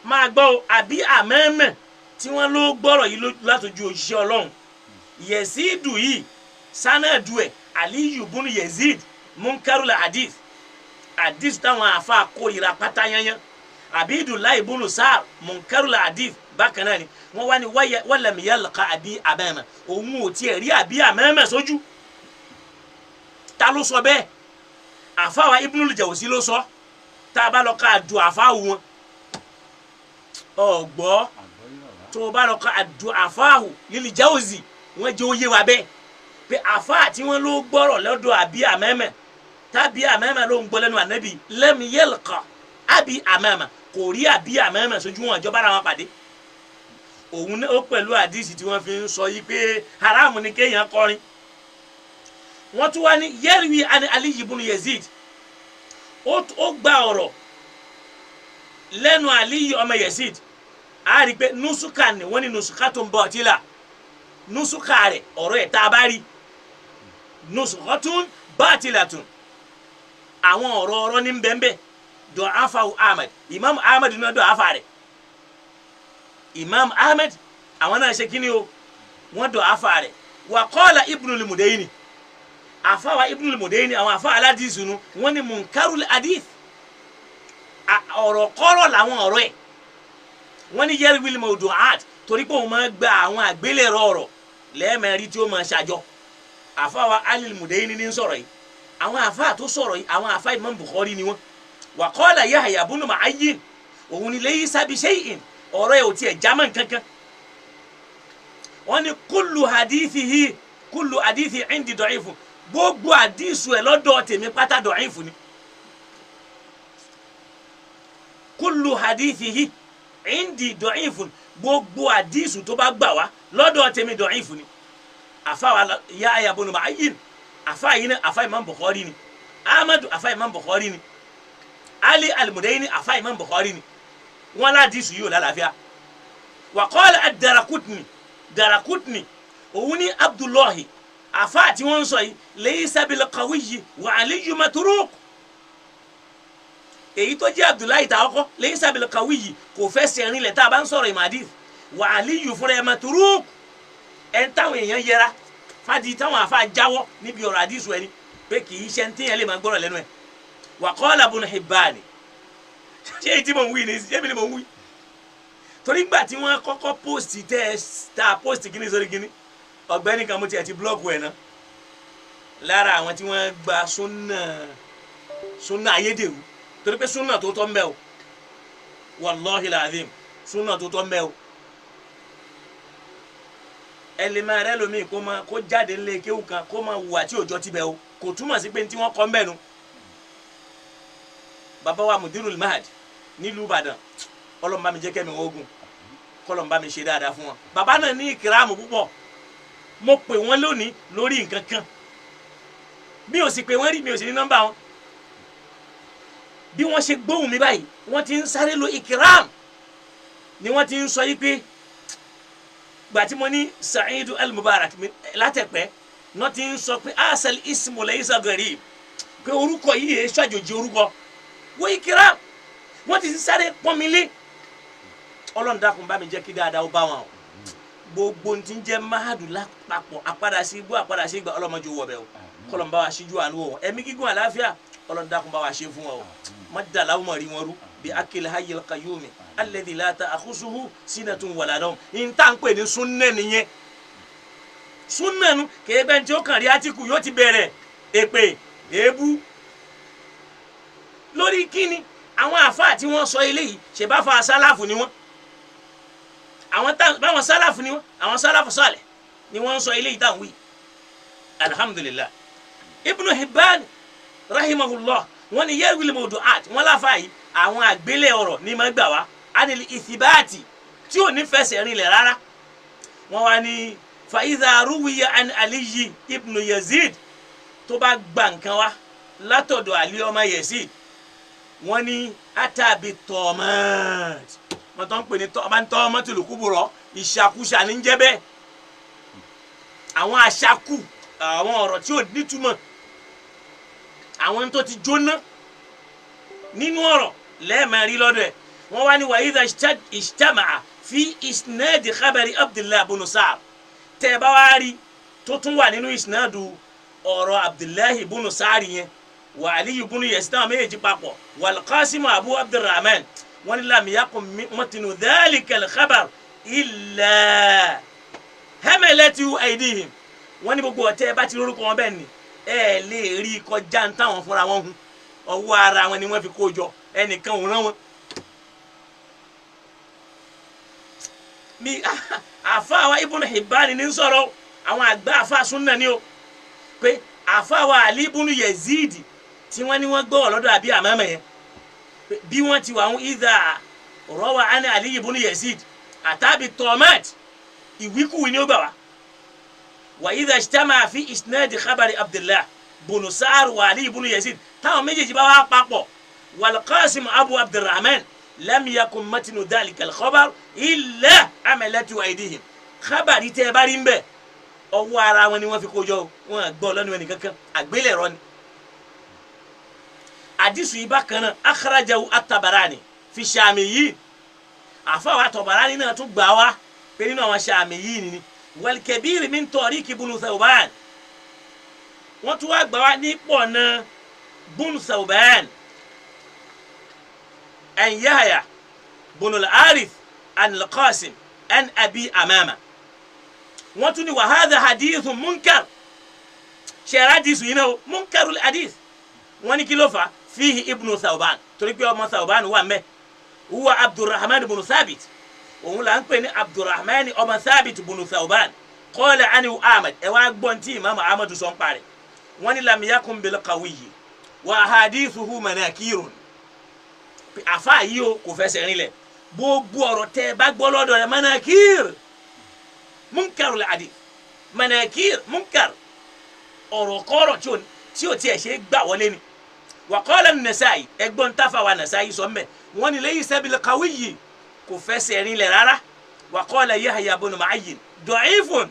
máa gbọ́ àbí amama tí wọ́n ló gbọ́rọ̀ yìí látọjú òjíṣẹ́ Ọlọ́run Yesidu yìí sanadu ẹ̀ Aliyu bunu Yezid munkarul hadith hadith táwọn afa kórìíra pátá yanyan Abidullah ibn Sa'd munkarul hadith bákan náà ni wọ́n wá ní walam yalqa àbí amama òun ò tiẹ̀ rí àbí amama sójú ta ló sọ bẹ́ẹ̀ àfáwà Ibnul Jawzi ló sọ tá a bá lọ ká du àfáwù wọn ọgbọ́ tó o bá lọ ká du àfáwù Lil Jawzi wọn jẹ́ oyé wa bẹ́ẹ̀ pé àfáà tí wọ́n ló gbọ́rọ̀ lọ́dọ̀ àbí àmẹ́mẹ́ tàbí àmẹ́mẹ́ ló ń gbọ́ lẹ́nu ànábì lam yalqa àbí àmẹ́mẹ́ kò rí àbí àmẹ́mẹ́ sójú wọn ìjọba ara wọn pàdé òun ó pẹ̀lú àdìsí tí wọ́n fi ń sọ yìí pé haramu ni kéèyàn kọrin wọ́n tún wá ní yẹ́rìí ani Aliyu ibn Yazid ó gba ọ̀rọ̀ lẹ́nu Aliyu ọmọ Yazid a rí pé nusuka ni wọ́n ní nusuka tó ń bọ̀ ọtí la nusuka rẹ̀ ọ̀rọ̀ ẹ̀ tá a bá rí nusuka tún bátìlà tún àwọn ọ̀rọ̀ ní bẹ́ẹ̀nbẹ́ẹ̀ dọ̀ afa Ahmad Imam Ahmad náà dọ̀ afa rẹ̀ Imam Ahmad àwọn náà ṣe kíni o wọ́n dọ̀ afa rẹ̀ wa qala Ibnul Mudayni afawa Ibnul Mudayni àwọn afa aládìsù nu wọ́n ní munkarul hadith ọ̀rọ̀ kọ́rọ̀ làwọn ọ̀rọ̀ ẹ̀ wọ́n ní yarwil mawdu'at torí pé òun máa gba àwọn àgbélẹ̀rọ ọ̀rọ̀ lẹ́ẹ̀mẹ́rin tí ó máa ṣàjọ afawa Alil Mudayni ní sọ̀rọ̀ yìí àwọn afa tó sọ̀rọ̀ yìí àwọn afa Imam Bukhari ni wọ́n wa qala Yahya ibn Ma'ayyin òun ni laysa bi shay'in ọ̀rọ̀ ẹ̀ ò tiẹ̀ jámọ́ kankan wọ́n ní kullu hadithi indi da'ifun gbogbo àdìsù ẹ lọ́dọ̀ tèmi pátá dọ̀ífù ni kullu hadithihi indi dọ̀ífù gbogbo àdìsù tó bá gbà wá lọ́dọ̀ tèmi dọ̀ífù ni àfáwà Yahya ibn Ma'ayyin àfáà yìí ní àfáà Imam Bukhari ni Ahmadu àfáà Imam Bukhari ni Ali al-Mudayni àfáà Imam Bukhari ni wọn ládìsù yìí ò lálàáfíà wa qala ad-Darakutni òun ní Abdullahi àfáà tí wọ́n ń sọ yìí laysa bil qawiyyi wa Aliyu matruk èyí tó jẹ́ Abdullahi tàkọ́kọ́ laysa bil qawiyyi kò fẹ́ sẹ́rin lẹ̀ tá a bá ń sọ̀rọ̀ ìmàdí wa Aliyu fúnra ẹ̀ matruk ẹ̀ ń táwọn èèyàn yẹra fàdí táwọn àfáà jáwọ́ níbi ọ̀rọ̀ àdìsù ẹni pé kì í ṣe ń tíyẹn lè máa gbọ́rọ̀ lẹ́nu ẹ̀ wa qala Ibn Hibban ṣé èyí tí mò ń wí ni ṣé mi ni mò ń wí torí gbà tí wọ́n kọ́kọ́ post post kíní sórí kíní ọ̀gbẹ́ni kan mo tiẹ̀ ti blọọkù ẹ̀ náà lára àwọn tí wọ́n gba súnà ayédèrú torí pé súnà tó tọ́ mbẹ́ o wallahi alazim súnà tó tọ́ mbẹ́ o ẹlẹ́mà rẹ lomi kó jáde ńlẹ̀ kéwù kan kó máa wùwà tí òjò ti bẹ̀ o kò túmọ̀ sí pé ní tí wọ́n kọ́ mbẹ́ nu bàbá wa Mudirul Mahad nílùú Ìbàdàn ọlọ́mùbá mi jẹ́ kẹ́mi ogun kọ́lọ́mùbá mi ṣe dáadáa fún wọn bàbá náà ní ìkìrámù púpọ̀ mo pè wọ́n lónìí lórí nǹkan kan bí o sì pè wọ́n rí mi ò sì ní nọ́mbà wọn bí wọ́n ṣe gbóhùn mi báyìí wọ́n ti ń sáré lo ìkìrám ni wọ́n ti ń sọ yí pé gbà tí mo ní Sa'idu al-Mubarak látẹ̀pẹ́ náà ti ń sọ pé asal ismu laysa gharib pé orúkọ yìí yẹ ṣàjòjì orúkọ wọ́n ìkírà wọ́n ti sáré pọ́nmilé ọlọ́run dákun bá mi jẹ́ kí dáadáa ó bá wọn o gbogbo ti ń jẹ́ mahadu lápapọ̀ àpadà sí igbó àpadà sí ìgbà ọlọ́mọdé wọ̀ bẹ́ẹ̀ o kọlọ́n bá wa ṣíjú àánú wọn ẹ̀mí gígùn àláfíà ọlọ́run dákun bá wa ṣe fún wọn o má dà láwọn mọ̀ rí wọn rú bí akil hayyil qayyum alladhi la ta'khusuhu sinatun wala nawm in tá ń pè ní súnnà nìyẹn súnnà nu kèé bẹ́ẹ̀ tí ó kàn rí átíkù yóò ti bẹ̀rẹ̀ èpè èébú lórí kíni àwọn àfáà tí wọ́n sọ eléyìí ṣe bá fa sálàfù ni wọ́n àwọn báwọn sálàfù ni wọ́n àwọn sálàfù sálẹ̀ ni wọ́n ń sọ eléyìí táwọn wí alhamdulillah ibnu hibban rahimahullah wọ́n ní yẹ́rìwìlì mawdu'at wọ́n láfa yìí àwọn àgbélé ọ̀rọ̀ ní ma gbà wá anil ithibati tí ò ní fẹsẹ̀ rinlẹ̀ rárá wọ́n wá ní fa idha ruwiya an aliyi ibnu yazid tó bá gba nǹkan wá látọ̀dọ̀ àlí ọmọ yazid wọ́n ní atabi tọ́mọ́t wọ́n tó ń pè ní tọ́mọ́tì lùkúbùrọ̀ ìṣàkúṣà ní jẹ́ bẹ́ẹ̀ àwọn àṣàkù àwọn ọ̀rọ̀ tí ò nítumọ̀ àwọn tó ti jóná nínú ọ̀rọ̀ lẹ́ẹ̀mẹ́rin lọ́dọ̀ ẹ̀ wọ́n wá ní wa idha ijtama'a fi isnadi khabari abdullahi ibn sa'd tẹ́ ẹ bá wá rí tó tún wà nínú isnadu ọ̀rọ̀ abdullahi ibn sa'd yẹn wa aliyu ibn yazid náà méjèèjì papọ̀ wal qasim abu abdurrahman wọ́n ní lam yakun matnu dhalika al-khabar illa hamalatu aydihim wọ́n ní gbogbo ọ̀tẹ́ bá ti lórúkọ wọn bẹ́ẹ̀ ni ẹ lè rí kọjá ń táwọn fúnra wọn hun ọwọ́ ara wọn ni wọ́n fi kó jọ ẹnìkan ò rán wọn. mi àfa wa ibùnú Hibban ní sọ̀rọ̀ àwọn àgbà àfa súnà ni o pé àfa wa Ali ibùnú Yazid tí wọ́n ní wọ́n gbọ́ ọ̀lọ́dọ̀ àbí àmọ́mọ́ yẹn bí wọ́n ti wà ń ìdá rọ́wà á ní Ali ibùnú Yazid àtàbí tọ́mẹ́t ìwíkúwì ni ó gbà wá. وإذا اجتمع في إسناد خبر عبد الله بن سعد وعلي بن يزيد تاو méjèèjì bá wá papọ̀ والقاسم أبو عبد الرحمن لم يكن متن ذلك الخبر إلا عملته أيديهم خبر tẹ́ bá rí ńbẹ̀ ọwọ́ ara wọn ni wọ́n fi kó jọ wọn gbọ́ lọ́nu ẹni kankan àgbélẹ̀rọ ni. àdìsù yìí bákan náà akhrajahu at-Tabarani fi Shamiyyin àfàwà Tabarani náà tún gbà wá pé nínú àwọn Shamiyyin ni والكبير من طريق بن ثوبان وتوا غواني بونا بن ثوبان ان يحيى بن الحارث عن القاسم عن ابي امامه وتني وهذا حديث منكر شراديس ينو منكر الحديث وني كيلوفا فيه ابن ثوبان تريبي ابن ثوبان هو عبد الرحمن بن ثابت òun là ń pè ní abdulrahman ọmọ thabit bunu thawban qala anihu ahmed ẹ wá gbọ́n tí imaamu ahmed sọ ń parẹ́ wọ́n ní lam yakun bil qawiyyi wa hadithuhu manakirun àfa yìí o kò fẹsẹ̀ rinlẹ̀ gbogbo ọ̀rọ̀ tẹ́ bá gbọ́ lọ́dọ̀ rẹ̀ manakir munkarul hadith manakir munkar ọ̀rọ̀ kọ́rọ̀ tí ò tiẹ̀ ṣe gbà wọlé ni wa qala an-Nasa'i ẹgbọ́n táfà wa Nasa'i sọ mbẹ́ wọ́n ní laysa bil qawiyyi kò fẹsẹ̀ rinlẹ̀ rárá wa qala Yahya ibn Ma'in da'ifun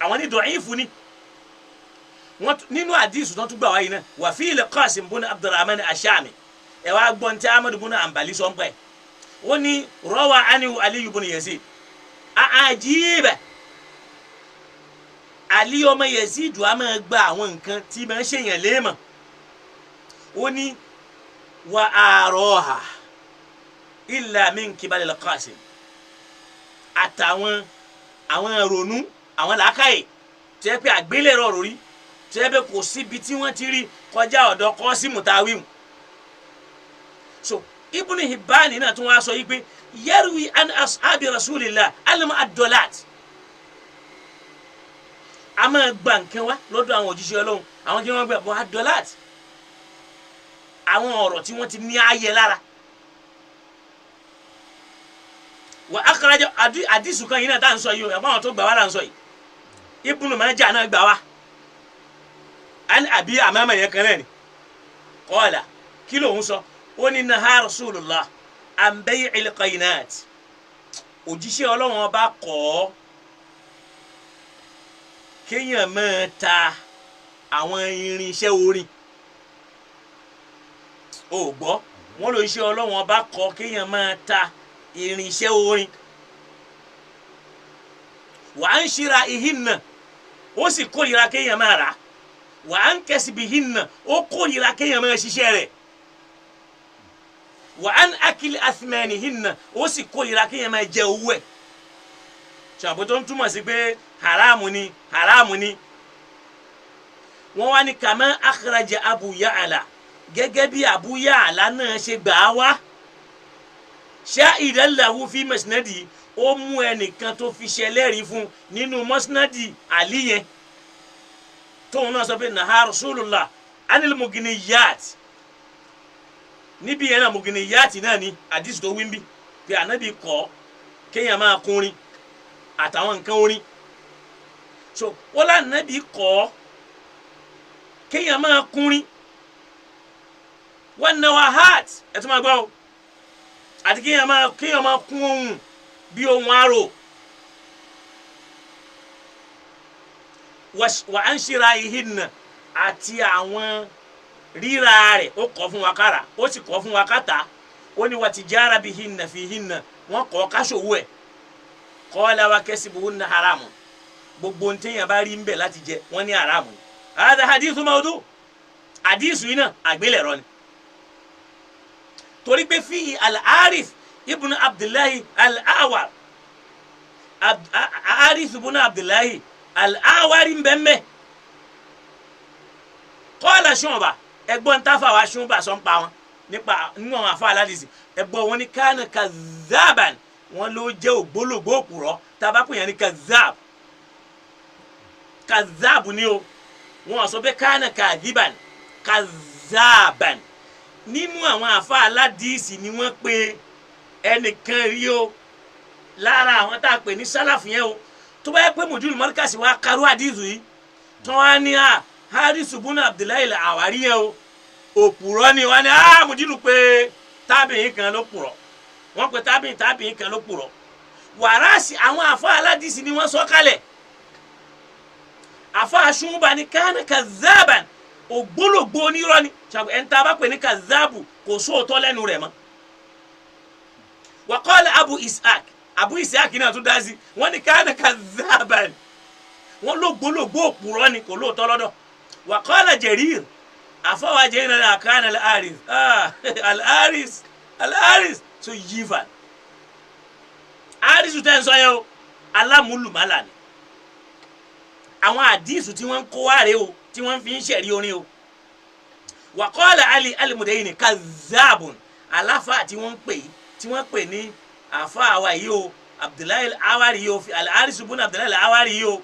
àwọn ní da'ifu ni wọ́n nínú àdìsù tó tún gbà wáyé náà wà fi al-Qasim ibn Abdurrahman ash-Shami ẹ wá gbọ́n tí Ahmad ibn Hanbali sọ ń pẹ́ wọ́n ní rawa anhu Ali ibn Yazid àjíbẹ̀ Ali ọmọ Yazid a máa gba àwọn nǹkan tí máa ń ṣèyàn léèmọ̀ ó ní wa araha illa min kibali al-Qasim àtàwọn àwọn ronú àwọn làákàyè tí ẹ pé àgbélẹ̀rọ rí tí ẹ pé kò síbi tí wọ́n ti rí kọjá ọ̀dọ̀ Qasim táwímù. So Ibn Hibban náà tún wá sọ yìí pé yarwi an ashabi rasulillah alama ad-dalat a máa gba nǹkan wá lọ́dọ̀ àwọn òjíṣẹ́ Ọlọ́run àwọn tí wọ́n gbà bọ́ ad-dalat àwọn ọ̀rọ̀ tí wọ́n ti ní ààyè lára. Wa akhraja hadisu kan yìí náà tá à ń sọ yìí o àwọn tó gbà wá là ń sọ yìí Ibn Majah náà gbà wá an Abi Amama yẹn kan náà ni qala kí ló ń sọ ó ní naha Rasulullah an bay'il qaynat òjíṣẹ́ Ọlọ́run ọba kọ̀ kéèyàn máa ta àwọn irinṣẹ́ orin ò gbọ́ wọ́n ló ń ṣe Ọlọ́run ọba kọ kéèyàn máa ta irinṣẹ́ orin wà á ń ṣíra ìhìnà ó sì kórìíra kéèyàn máa rà wà á ń kẹ́sì bí ìhìnà ó kórìíra kéèyàn máa ṣiṣẹ́ rẹ̀ wà á ń akílì àtìmẹ́ni ìhìnà ó sì kórìíra kéèyàn máa jẹ owó ẹ̀ ṣàbò tó ń túmọ̀ sí pé haramu ni wọ́n wá ní kàmá akhraja Abu Ya'la gẹ́gẹ́ bí Abu Ya'la náà ṣe gbà á wá sha'idan lahu fi musnadi ó mú ẹnìkan tó fi ṣẹlẹ́rìí fún nínú musnadi Ali yẹn tóun náà sọ pé naha Rasulullah anil muginiyat níbi yẹn náà muginiyat náà ni àdìsí tó wí ń bí pé ànábì kọ́ kéèyàn máa kúnrin àtàwọn nǹkan orin so wọ́n lànàbì kọ́ kéèyàn máa kúnrin wọ́n náwó heart ẹ̀ tó máa gbọ́ o àti kéèyàn máa kún ohun bí ohun arò wà á ń ṣíra ìhìnà àti àwọn ríra rẹ̀ ó kọ́ fún wa kára ó sì kọ́ fún wa káta ó ní wà tijara bihinna fihinna wọ́n kọ́ káṣòwò ẹ̀ qala wa kasbuhunna haramu gbogbo ntẹ̀yìn bá rí ń bẹ̀ láti jẹ wọ́n ní haramu hada hadithu mawdu hadithu yìí náà àgbélẹ̀rọ ni torí pé fi al-Harith ibn Abdullahi al-Awar Harith ibn Abdullahi al-Awari mbẹ́mbẹ́ qala Shu'ba ẹgbọ́n táfà wa Shu'ba sọ ń pa wọn nípa nínú àwọn afọ aládìsí ẹgbọ́n wọn ní kana kazaban wọn ló jẹ́ ògbólógbó òpùrọ́ tabakun yẹn ní kazab ni o wọn sọ pé kana kadiban kazaban nínú àwọn àfa aládìsí ni wọ́n pe ẹnìkan rí o lára àwọn tá a pè ní sálàfù yẹn o tó bá yẹ pé mùdírù mọ́ríkàsì wa karú àdìsù yìí tó wá ní Harith ibn Abdullahi al-Awari yẹn o òpùrọ́ ni wọ́n ní mùdírù pé tábìyìn kan ló pùrọ́ wọ́n pe tábìyìn kan ló pùrọ́ wàràsì àwọn àfa aládìsí ni wọ́n sọ kalẹ̀ àfa Shu'ba ní kana kazaban ògbólógbó onírọ́ ni ẹni tá a bá pè ní kazabu kò sóòótọ́ lẹ́nu rẹ̀ mọ́. wa qala Abu Ishaq náà tún dá sí wọ́n ní kana kazaban wọ́n lógbólógbó òpùrọ́ ni kò lóòótọ́ lọ́dọ̀. wa qala Jarir àfọwọ́ Jarir náà kana al-Harith tó yífa Harith tẹ́ ń sọ yẹn o alámúlùmálà ni àwọn àdìsù tí wọ́n ń kó wáre o tí wọ́n fi ń ṣẹ̀rí orin o wa qala Ali al-Mudayni kazzabun aláfà tí wọ́n pè ní àfà àwa yìí o Abdullahi al-Awari yìí o al-Harith ibn Abdullahi al-Awari yìí o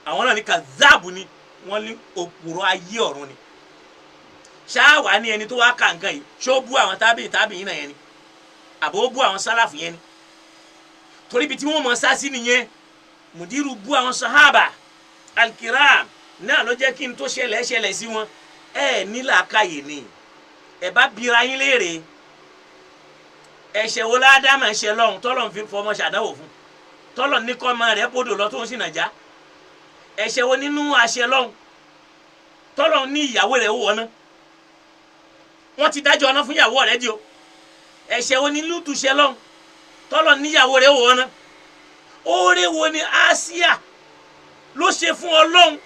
àwọn náà ní kazzabu ni wọ́n ní òpùrọ́ ayé ọ̀run ni ṣáàwá ní ẹni tó wá kà nǹkan yìí ṣó bú àwọn tábìyìn náà yẹn ni àbò bú àwọn sálàfù yẹn ni torí ibi tí wọ́n mọ̀ sá sí nìyẹn mùdírù bú àwọn sahaba alkiram náà ló jẹ́ kí n tó ṣẹlẹ̀ sí wọn ẹ nílà káyè ni ẹ bá bira yín léèrè ẹ̀ṣẹ̀ wo ládàmà ẹ̀ṣẹ̀ lọ́hùn tọ́lọ̀ ń fi fọmọ ṣàdánwò fún tọ́lọ̀ ní kọ́ ọmọ rẹ̀ bòdò lọ tó ń sì nàjà ẹ̀ṣẹ̀ wo nínú àṣẹ lọ́hùn tọ́lọ̀ ní ìyàwó rẹ̀ wọ̀ ná wọ́n ti dájọ́ ọ̀nà fún ìyàwó rẹ̀ di o ẹ̀ṣẹ̀ wo ní Lútù ṣe lọ́hùn tọ́lọ̀ níyàwó rẹ̀ wọ̀ ná oore wo ni Àsíyà ló ṣe fún Ọlọ́hun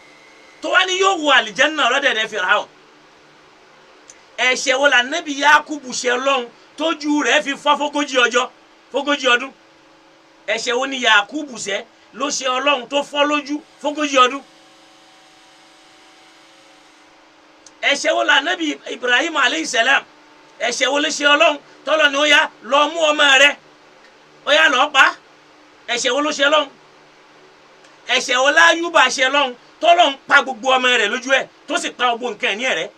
tó wá ní yóò wọ àlìjẹ́nà lọ́dẹ̀dẹ̀ Fíráùn ẹ̀ṣẹ̀ wo la Nábì Yakubu ṣe Ọlọ́hun tójú rẹ̀ fi fọ́ fógójì ọdún ẹ̀ṣẹ̀ wo ni Yakubu ṣe ló ṣe Ọlọ́hun tó fọ́ lójú fógójì ọdún ẹ̀ṣẹ̀ wo la Nábì Ibrahim aleyhisselam ẹ̀ṣẹ̀ wo ló ṣe Ọlọ́hun tọ́lọ̀ ni ó yá lọ mú ọmọ rẹ̀ ó yá lọ pa ẹ̀ṣẹ̀ wo ló ṣe Ọlọ́hun ẹ̀ṣẹ̀ wo l'Áyúbà ṣe lọ́hùn tọ́lọ̀ ń pa gbogbo ọmọ rẹ̀ lójú ẹ̀ tó sì pa gbogbo nǹkan ẹ̀ ní ẹ̀rẹ́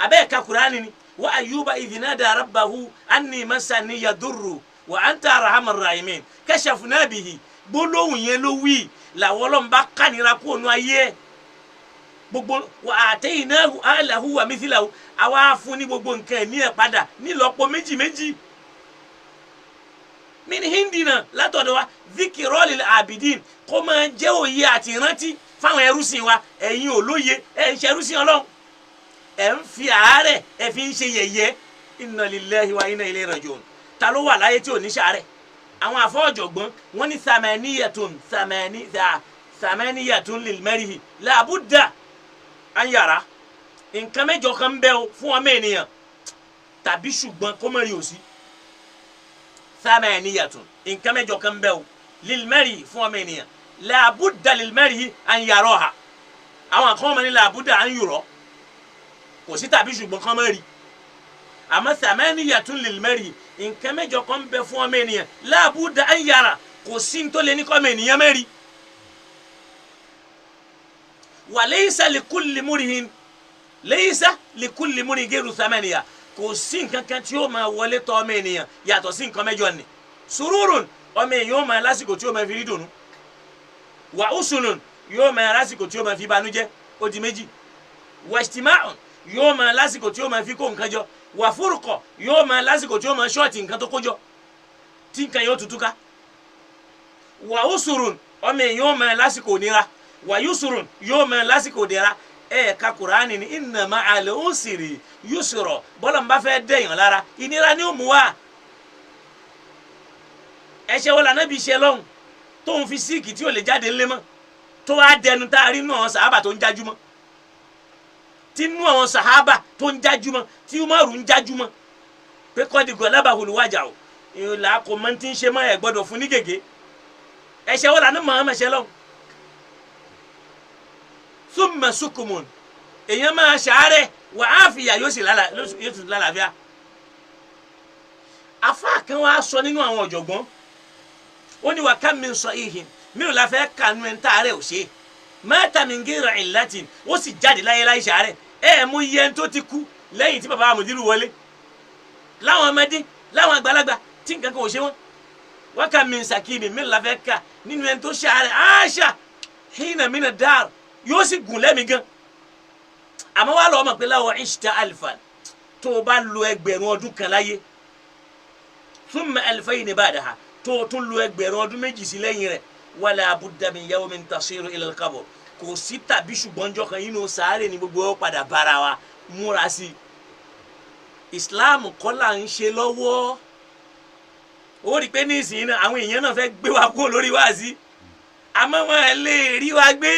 abẹ́ẹ̀ka Kùránì ni wa Ayyuba idh nada rabbahu anni massani yadurru wa anta arhamur rahimin kashafna bihi gbólóhùn yẹn ló wí làwọn Ọlọ́run bá kánira kó nu ayé ẹ̀ gbogbo wa ataynahu ahlahu wa mithlahu àwa fún ní gbogbo nǹkan ẹ̀ ní ẹ̀ padà nílọ́pọ̀ méjì min hindina látọ̀dọ̀ wa dhikra lil abidin kó máa jẹ́ òye àti ìrántí fáwọn ẹrúsìn wa ẹ̀yin olóye ẹ̀ ń ṣe ẹrúsìn Ọlọ́run ẹ̀ ń fi àárẹ̀ ẹ̀ fi ń ṣe yẹ̀yẹ́ inna lillahi wa inna ilayhi raji'un ta ló wà láyé tí ò ní sàárẹ̀ àwọn àfọ̀jọ̀gbọ́n wọ́n ní samaniyatun lil mar'i la budda an yara nǹkan mẹ́jọ kan bẹ́ o fún ọmọ ènìyàn tàbí ṣùgbọ́n kó mọ̀ rí òsì samaniyatun nǹkan mẹ́jọ kan bẹ́ o lil mar'i fún ọmọ ènìyàn la budda lil mar'i an yaraha àwọn kan mọ̀ ní la budda an yura kò sí tàbí ṣùgbọ́n kan mọ̀ rí àmọ́ samaniyatun lil mar'i nǹkan mẹ́jọ kan bẹ́ fún ọmọ ènìyàn la budda an yara kò sí tó lè ní kọ́ ọmọ ènìyàn mẹ́rin wa laysa likulli murihin laysa likulli murihin ghayru thamaniya kò sí nǹkan kan tí ó máa wọlé tọ̀ ọmọ ènìyàn yàtọ̀ sí nǹkan mẹ́jọ ni sururun ọmọ èèyàn ó máa lásìkò tí ó máa fi rí dùnnú wa usunun yóò máa lásìkò tí ó máa fi banújẹ́ ó di méjì wa ijtima'un yóò máa lásìkò tí ó máa fi kó nǹkan jọ wa furqa yóò máa lásìkò tí ó máa ṣọ́ọ̀tì nǹkan tó kó jọ tí nǹkan yóò tutù ká wa usurun ọmọ èèyàn ó máa lásìkò nira wa yusurun yóò máa lásìkò dẹ̀ra ka Kùránì ní inna ma'al usri yusra bọ́lá ń bá fẹ́ dẹ̀yàn lára ìnira ni ó mú wá ẹ̀ṣẹ̀ wọ́n lànà bí iṣẹ́ lọ́hùn tó ń fi síìkì tí ò lè jáde ńlẹ́ mọ́ tó wá dẹnu tá a rí nù àwọn sàhábà tó ń jájú mọ́ tí nù àwọn sàhábà tó ń jájú mọ́ tí Umaru ń jájú mọ́ pé kọ́ni galabahul waja'u ìlà kò mọ́ ti ń ṣe mọ́ ẹ̀ gbọ́dọ̀ fún ní gègé ẹ̀ṣẹ̀ wọ́n lànà mọ́ ẹ̀ṣẹ̀ lọ́hùn thumma sukumun èèyàn máa ṣàárẹ̀ wà á fìyà yóò sì lálàáfíà afa kan wá sọ nínú àwọn ọ̀jọ̀gbọ́n ó ní wa kam min sahihin mi ò la fẹ́ kanu ẹ̀ ń tààrẹ̀ ò ṣe mata min ghayri illatin ó sì jáde láyé láyé ṣàárẹ̀ mú iye tó ti kú lẹ́yìn tí bàbá àmùdírù wọlé láwọn ọmọdé láwọn àgbàlagbà tí nǹkan kan ò ṣe wọn wa kam min sakimin mi ò la fẹ́ kà nínú ẹ̀ tó ṣàárẹ̀ àṣà hina mina dar yóò sì gùn lẹ́mìí gan àmọ́ wàá lọ́ọ́ mọ̀ pé láwọn ìṣìṣẹ́ alifan tó o bá lo 1000 ọdún kan láyé thumma alfayni ba'daha tó o tún lo 1000 ọdún méjì sí lẹ́yìn rẹ̀ wala budda min yawmin tasiru ila al-qabr kò sí tàbí ṣùgbọ́n jọ kan inú sàárè ní gbogbo ó padà bára wa múra sí i Islam kọ́ là ń ṣe lọ́wọ́ ó rí i pé ní ìsìn náà àwọn èèyàn náà fẹ́ gbé wa kó lórí wáàsí àmọ́ wọn lè rí wa gbé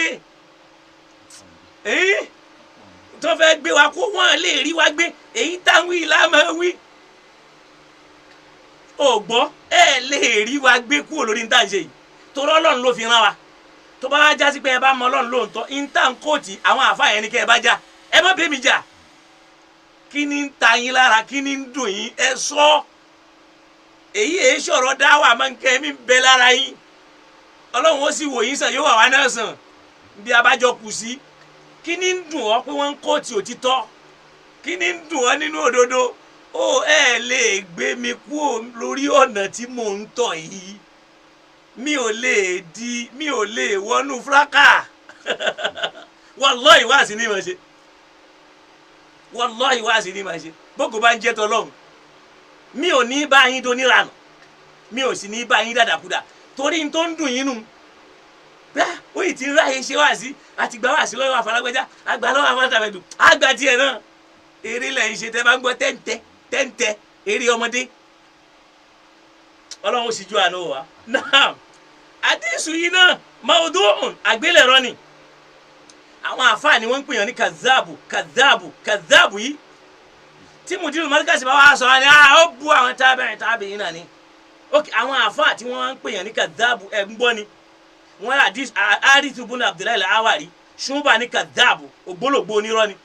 tó fẹ́ gbé wa kó wọ́n lè rí wa gbé èyí táwọn ìlà máa wí ò gbọ́ lè rí wa gbé kúrò lórí níta ṣe yìí torí Ọlọ́run ló fi rán wa tó bá wá já sí pé ẹ bá mọ Ọlọ́run lóòótọ́ níta ń kóòtì àwọn àfa yẹn ni kẹ́ ẹ bá já ẹ má bẹ́ẹ̀ mi jà kí ni ń ta yín lára kí ni ń dùn yín ẹ sọ èyí èyí sọ̀rọ̀ dáwà máa ń kẹ́ mi bẹ lára yín Ọlọ́run ó sì wò yín sàn yóò wà wá náà sàn bí abájọ kù sí kí ni ń dùn ọ́ pé wọ́n ń kóòtì òtítọ́ kí ni ń dùn ọ́ nínú òdodo ó lè gbé mi kúrò lórí ọ̀nà tí mò ń tọ̀ yìí mi ò lè wọnú fúráká wallahi wáàsí ní ma ṣe wallahi wáàsí ní ma ṣe bókò bá ń jẹ́ tọ́lọ́hùn mi ò ní bá yín tó níranù mi ò sì ní bá yín dàdàkúdà torí n tó ń dùn yín nù ó yìí ti ń ráyè ṣe wáàsí àti gbà wáàsí lọ́wọ́ àfàlágbẹ́já àgbà lọ́wọ́ àfàlágbẹ́já àgbà tiẹ̀ náà eré lẹ́yìn ṣe tẹ́ bá ń gbọ́ tẹ́ǹtẹ́ eré ọmọdé Ọlọ́run sì ju àná wa náà àdìsù yìí náà mawdu'un àgbélẹ̀rọ ni àwọn àfáà ni wọ́n ń pèèyàn ní kàzáàbù yìí tí mùdírù mọ́líkàsì bá wà sọ ni ó bu àwọn tábìyìn náà ni àwọn àfáà tí wọ́n ń pèèyàn ní kàzáàbù ẹ̀ ń gbọ́ ni wọ́n àdìsù bùnú Abdullahi al-Awari ṣùgbọ́n ní kàzáàbù ògbólógbó onírọ́ ni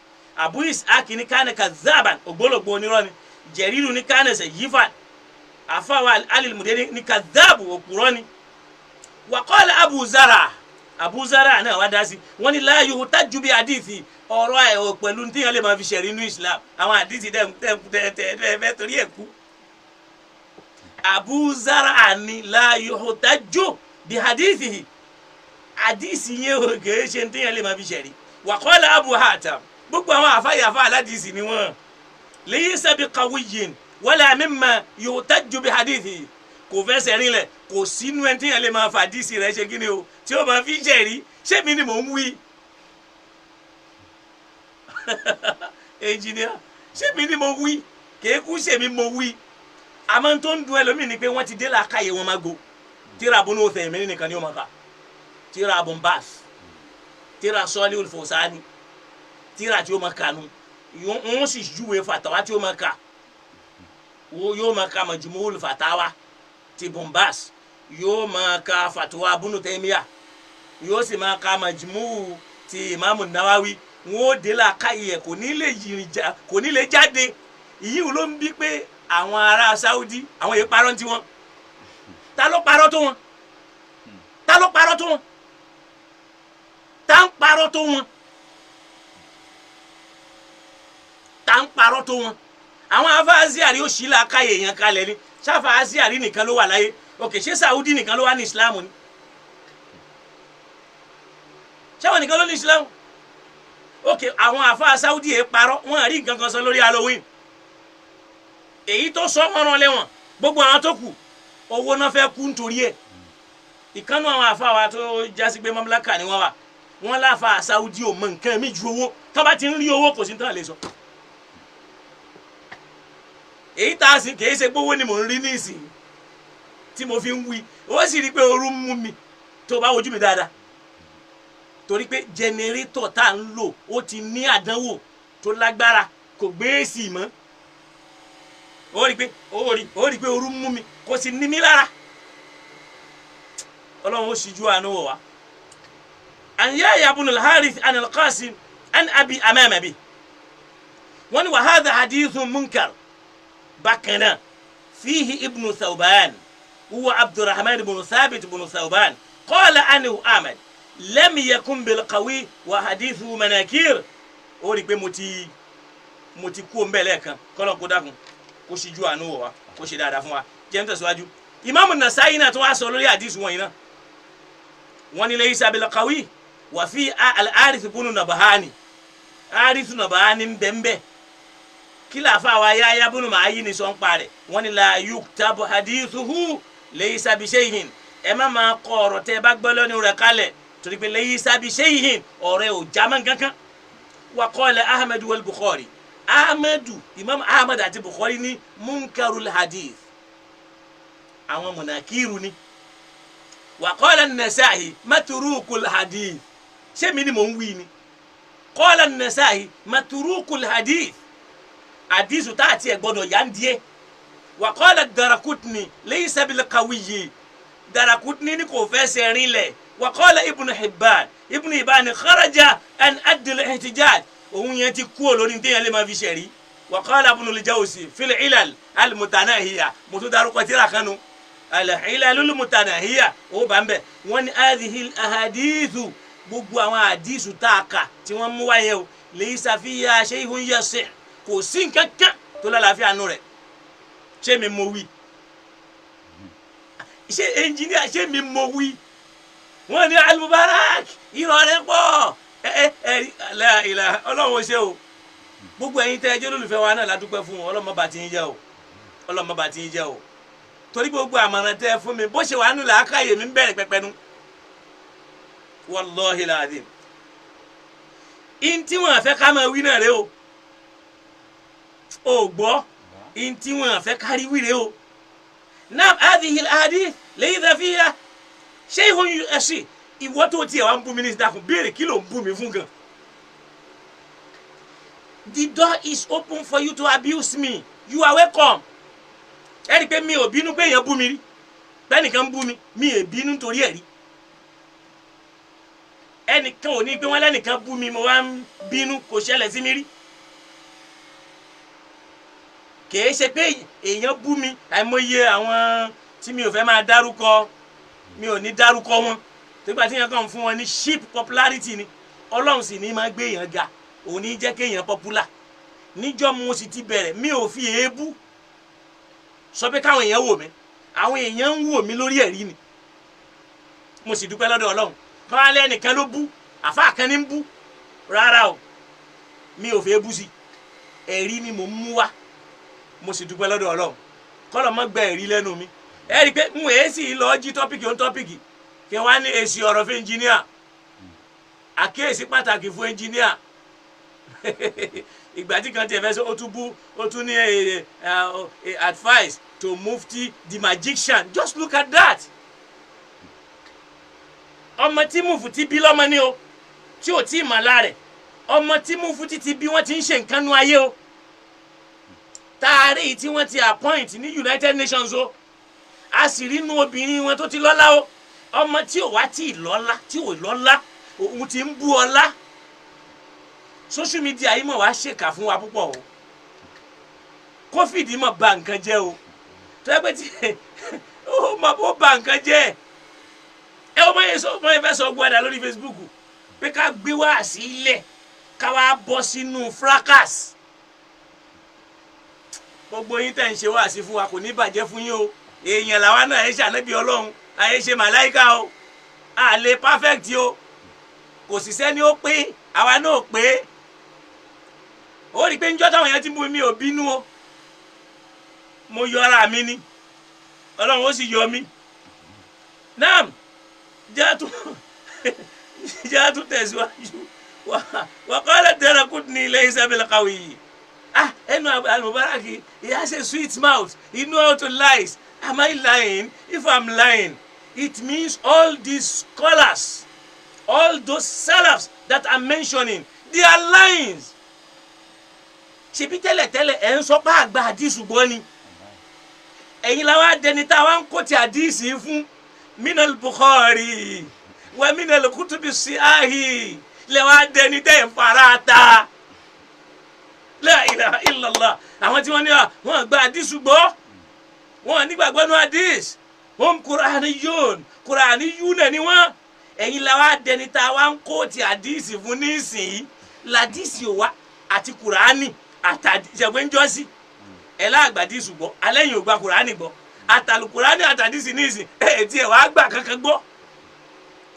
Abu Ishaq ní kánẹ̀ kàzáàbàn ògbólógbó onírọ́ ni Jẹ̀rírù ní kánẹ̀ sayifan àfáwà alìlmùdẹ́ni ní kàzáàbù òpùrọ́ ni wàkọ́lẹ̀ Abu Zara náà wá dá sí wọ́n ní la yuhtaju bi hadithi ọ̀rọ̀ ẹ̀ pẹ̀lú tí yẹn lè máa fi ṣẹ̀rí inú Islam àwọn hadithi tẹ́ torí ẹ̀ kú Abu Zara ní la yuhtaju bi hadithi hadithi yẹn ò kèé ṣe tí yẹn lè máa fi ṣẹ̀rí wàkọ́lẹ̀ Abu Hatam gbogbo àwọn àfáyàfá aládìsí ni wọ́n laysa bi qawiyyin wala mimma yuhtaju bi hadithi kò fẹsẹ̀ rinlẹ̀ kò sínú ẹni tí yẹn lè máa fa díìsì rẹ̀ ṣe kíni o tí ó máa fi jẹ̀rí ṣé mi ni mò ń wí ẹnjìníà ṣé mi ni mò ń wí kéékù sèmi mo wí àmọ́ tó ń dun ẹlòmíì ni pé wọ́n ti dé làákàyè wọn máa go tíra Ibn Uthaymin nìkan ni ó máa kà tíra Ibn Baz tíra Salihul Fawzani tíra tí ó máa kà nù wọ́n sì júwe fatawa tí ó máa kà yóò máa ka Majmu'ul Fatawa ti Ibn Baz yóò máa ka fatawa Ibn Taymiyyah yóò sì máa ka Majmu' ti Imam Nawawi wọn ò dé làákàyè kò ní lè jáde ìyí ló ń bí pé àwọn ará Saudi àwọn yìí parọ́ tí wọn ta ló parọ́ tó wọn ta ló parọ́ tó wọn ta ń parọ́ tó wọn ta ń parọ́ tó wọn àwọn afa Aziari ó sì làákàyè yẹn kalẹ̀ ni sáfà Aziari nìkan ló wà láyé òkè ṣé Saudi nìkan ló wà ní Islam ni ṣé wọn nìkan ló ní Islam ok àwọn afa Saudi yẹn parọ́ wọn àrí nǹkan kan sọ lórí Halloween èyí tó sọ wọn rán lẹ́wọ̀n gbogbo àwọn tó kù owó náà fẹ́ kú nítorí ẹ̀ ìkànnì àwọn afa wa tó jásí pé mamlaka ni wọ́n wà wọ́n láfa Saudi ò mọ nǹkan mi ju owó tó bá ti ń rí owó kò sí tán lè sọ èyí tá a sì kì í ṣe gbówó ni mò ń rí ní ìsìn tí mo fi ń wí ó sì rí pé ooru ń mú mi tó bá wojú mi dáadáa torí pé jẹnẹrétọ̀ tá à ń lò ó ti ní àdánwò tó lágbára kò gbé èsì mọ́ ó rí pé ooru ń mú mi kò sì ní mi lára ọlọ́run ó ṣíjú àánú wọ̀ wá. an Yahya ibn al-Harith an al-Qasim an Abi Amama bi wọ́n ní wa hadha hadithun munkar bákan náà fihi ibn Thawban huwa Abdurrahman ibn Thabit ibn Thawban qala anhu Ahmad lam yakun bil qawi wa hadithu manakir ó rí pé mo ti kú ń bẹ̀ lẹ́ẹ̀kan kọ́lọ̀ kó dákun kó ṣíjú àánú wọ̀ wá kó ṣe dáadáa fún wa jẹ́ ń tẹ̀síwájú. Imam Nasa'i náà tó wá sọ lórí hadithu wọ̀nyí náà wọ́n ní laysa bil qawi wa fi al-Harith ibn Nabhani Harith Nabhani ń bẹ́ẹ̀ kí làáfà wa Yahya ibn Ma'in ní sọ ń parẹ́ wọ́n ní la yuktabu hadithuhu laysa bi shay'in ẹ má máa kọ ọ̀rọ̀ tẹ́ bá gbọ́ lónìí rẹ̀ kalẹ̀ torí pé laysa bi shay'in ọ̀rẹ́ ò jámọ́ kankan. Wa qala Ahmad wal Bukhari Imam Ahmad àti Bukhari ní munkarul hadith àwọn munakiru ni. Wa qala an-Nasa'i matrukul hadith ṣé mi ni mò ń wí ni qala an-Nasa'i matrukul hadith hadithu tá àti ẹ̀ gbọ́dọ̀ yá ń díẹ̀. Wa qala ad-Daraqutni laysa bil qawiyyi Daraqutni ní kò fẹ́ ṣe rinlẹ̀. Wa qala Ibn Hibban kharaja an addi al-ihtijaj òun yẹn ti kú olórí ní téèyàn lè máa fi ṣẹ̀rí. Wa qala Ibn al-Jawzi fil ilal al-mutanahiya mo tún dárúkọ tírà kanu al-ilal al-mutanahiya ó bá ń bẹ̀ wọ́n ní hadhihi al-ahadithu gbogbo àwọn àdìsù tá a kà tí wọ́n mú wáyé o laysa fiha shay'un yasih kò sí nǹkan kan tó lálàáfíà nù rẹ̀ ṣé mi mo wí ṣé ẹnjìníà ṣé mi mo wí wọ́n ní Al-Mubarak irọ́ rẹ̀ pọ̀ ọlọ́run ṣe o gbogbo ẹ̀yin tẹ́ ẹjọ́ lólùfẹ́ wa náà ládùúpẹ́ fún wọn ọlọ́mọ bá ti ń jẹ́ o ọlọ́mọ bá ti ń jẹ́ o torí gbogbo àmọ̀ràn tẹ́ fún mi bó ṣe wà nù làákàyè mi ń bẹ̀rẹ̀ pẹpẹnu wallahi alazim in tí wọn fẹ́ ká máa wí náà rẹ o gbọ́ in tí wọn fẹ́ kárí wí rẹ o nam hadhihi al-ahadith laysa fiha shay'un yasih ìwọ tó tiẹ̀ wá ń bú mi ní ìdákun béèrè kí ló ń bú mi fún gan. The door is open for you to abuse me you are welcome. ẹ rí i pé mi ò bínú pé èèyàn bú mi rí bẹ́ẹ̀nìkan bú mi mi ò bínú torí ẹ̀ rí ẹnìkan ò ní pé wọ́n lẹ́nìkan bú mi mo wá ń bínú kò ṣẹlẹ̀ sí mi rí kìí ṣe pé èèyàn bú mi àìmọye àwọn tí mi ò fẹ́ máa dárúkọ mi ò ní dárúkọ wọn nígbà tí èèyàn kàn fún wọn ní cheap popularity ni ọlọ́run sì ní máa gbé èèyàn ga òun ní jẹ́ kéèyàn popular níjọ́ mo sì ti bẹ̀rẹ̀ mi ò fi èébú sọ pé káwọn èèyàn wò mí àwọn èèyàn ń wò mí lórí ẹ̀rí ni mo sì dúpẹ́ lọ́dọ̀ ọlọ́run kọ́ alẹ́ nìkan ló bú àfáà kan ní ń bú rárá o mi ò fi èébú sí ẹ̀rí ni mo ń mú wá mo sì dúpẹ́ lọ́dọ̀ ọlọ́run kọ́lọ̀ mọ́ gbẹ ẹ̀rí lẹ́nu mi ẹ rí i pé n èé sì lọ jí tọ́pìkì ó ń tọ́pìkì kí wọ́n á ní èsì ọ̀rọ̀ fún ẹnjìníà àkíyèsí pàtàkì fún ẹnjìníà ìgbà tí kan tiẹ̀ fẹ́ sọ ó tún ní advice to Mufti the magician. Just look at that. ọmọ tí Mufti bí lọ́mọ ni o tí ò tí ì mà lára rẹ̀ ọmọ tí Mufti ti bí wọ́n ti ń ṣe nǹkan nu ayé o taari tí wọ́n ti appoint ní United Nations o a sì rí inú obìnrin wọn tó ti lọ́lá o ọmọ tí ò wá tí ì lọ́lá tí ò lọ́lá òun ti ń bú ọlá social media yìí mọ̀ wá ṣèkà fún wa púpọ̀ o COVID mọ̀ bà nǹkan jẹ́ o tó yẹ pé tí ó bà nǹkan jẹ́ ẹ ọmọ yẹn fẹ́ sọ gbọ́dọ̀ lórí Facebook pé ká gbé wá sí ilẹ̀ ká wá bọ́ sínú fracas gbogbo yín tẹ̀ ń ṣe wá sí fún wa kò ní bàjẹ́ fún yín o èèyàn làwa náà ẹ ṣànábì Ọlọ́run àyè ṣe màláìka o a lè perfect o kò sì sẹ́ni ó pé àwa náà pé ó rí i pé níjọ́ táwọn èèyàn ti ń bú mi ò bínú o mo yọ ara mi ni Ọlọ́run ó sì yọ mí náà jẹ́ tún tẹ̀síwájú wà qala Daraqutni laysa bil qawi ẹnu al-Mubarak he has a sweet mouth he know how to lie. Am I lying? If I'm lying, it means all these scholars, all those salafs that I'm mentioning, they are lying. Ṣebí tẹ́lẹ̀tẹ́lẹ̀ ẹ̀ ń sọ pé àgbà àdìsù gbọ́ ni. Ẹ̀yin la wá dẹni tá a wá ń kó ti àdìsì fún minal Bukhari wa minal kutubi siahi lè wá dẹni tẹ́ ń fara ta. La ilaha illallah. Àwọn tí wọ́n ní wọ́n gba àdìsù gbọ́. Wọ́n nígbàgbọ́ nínú hadith wọ́n Kùránìyún ni wọ́n ẹ̀yin la wá dẹni tá a wá ń kó ti hadith fún nísìnyí ládìsì wa àti Kùránì àtàdìsẹ̀gbẹ́ ń jọ́sí ẹ̀ láàgbàdì ṣùgbọ́n alẹ́yìn ò gba Kùránì gbọ́ àtàlù Kùránì àtàdìsì nísìn ẹ̀ tí ẹ̀ wá gbà kankan gbọ́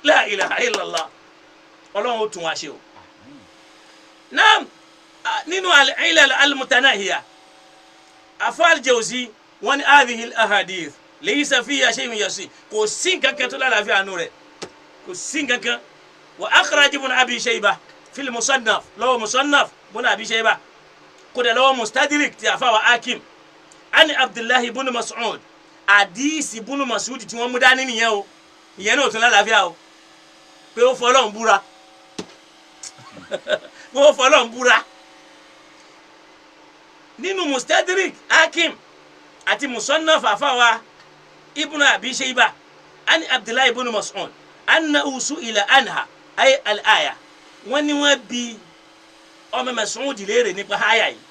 la ilaha illallah Ọlọ́run ó tún wá ṣe o. náà nínú al-ilal al-mutanahiya Afa al-Jawzi wọ́n ní hadhihi al-ahadith laysa fiha shay'un yasih kò sí nǹkankan tó lálàáfíà nù rẹ̀ kò sí nǹkankan wa akhraj ibn Abi Shayba fil musannaf lọ́wọ́ musannaf ibn Abi Shayba kódà lọ́wọ́ mustadrik ti àfáwà Hakim ani Abdullahi ibn Mas'ud hadisi ibn Mas'ud tí wọ́n mú dání nìyẹn o ìyẹn náà tún lálàáfíà o pé ó fọlọ́n búra ó fọlọ́n búra nínú mustadrik Hakim àti musannaf àfáwà ibn Abi Shayba ani Abdullahi ibn Mas'ud anna su'ila anha ay al-aya wọ́n ní wọ́n bi ọmọ Mas'ud léèrè nípa àyà yìí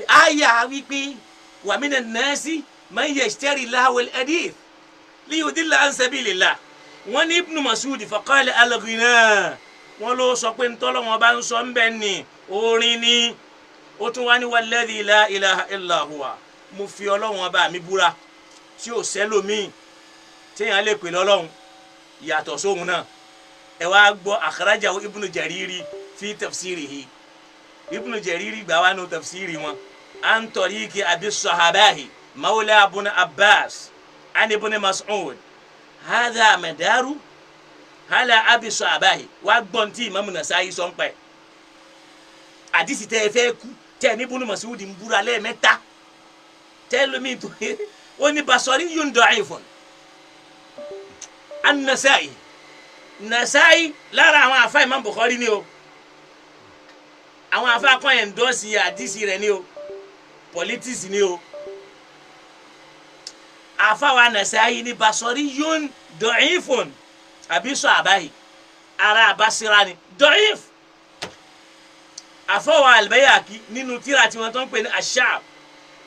àyà wípé wa mina nasi man yashtari lahwa al-hadith liyudilla an sabilillah wọ́n ní ibn Mas'ud faqala al-ghina wọ́n ló sọ pé ntọ́lọ́wọ́n bá ń sọ ń bẹ̀ ni orin ni ó tún wá ní walladhi la ilaha illa huwa mo fi Ọlọ́run ọba mi búra tí ò sẹ́lòmíì téèyàn lè pè lọ́lọ́run yàtọ̀ sóhun náà ẹ wá gbọ́ akhrajahu ibnu Jariri fi tafsirihi ibnu Jariri gbà wá nù tafsiri wọn an tariqi abi sahabahi mawla ibn Abbas an ibn Mas'ud hadha madaru hala abi sahabahi wá gbọ́n tí Imam Nasa'i sọ ń pẹ́ àdìsí tẹ́ ẹ fẹ́ kú tẹ́ ní ibn Mas'ud ń búra lẹ́ẹ̀mẹ́ta tẹ́ lómi tó ó ní basariyyun da'ifun an-Nasa'i Nasa'i lára àwọn àfáà Imam Bukhari ni o àwọn àfáà kan endorse àdìsí rẹ̀ ni o politics ni o àfáà wa Nasa'i ní basariyyun da'ifun àbí sọ àbáyé ara àbásíra ni da'if àfáà wa al-Bayhaqi nínú tírà tí wọ́n tó ń pè ní ash-Sha'b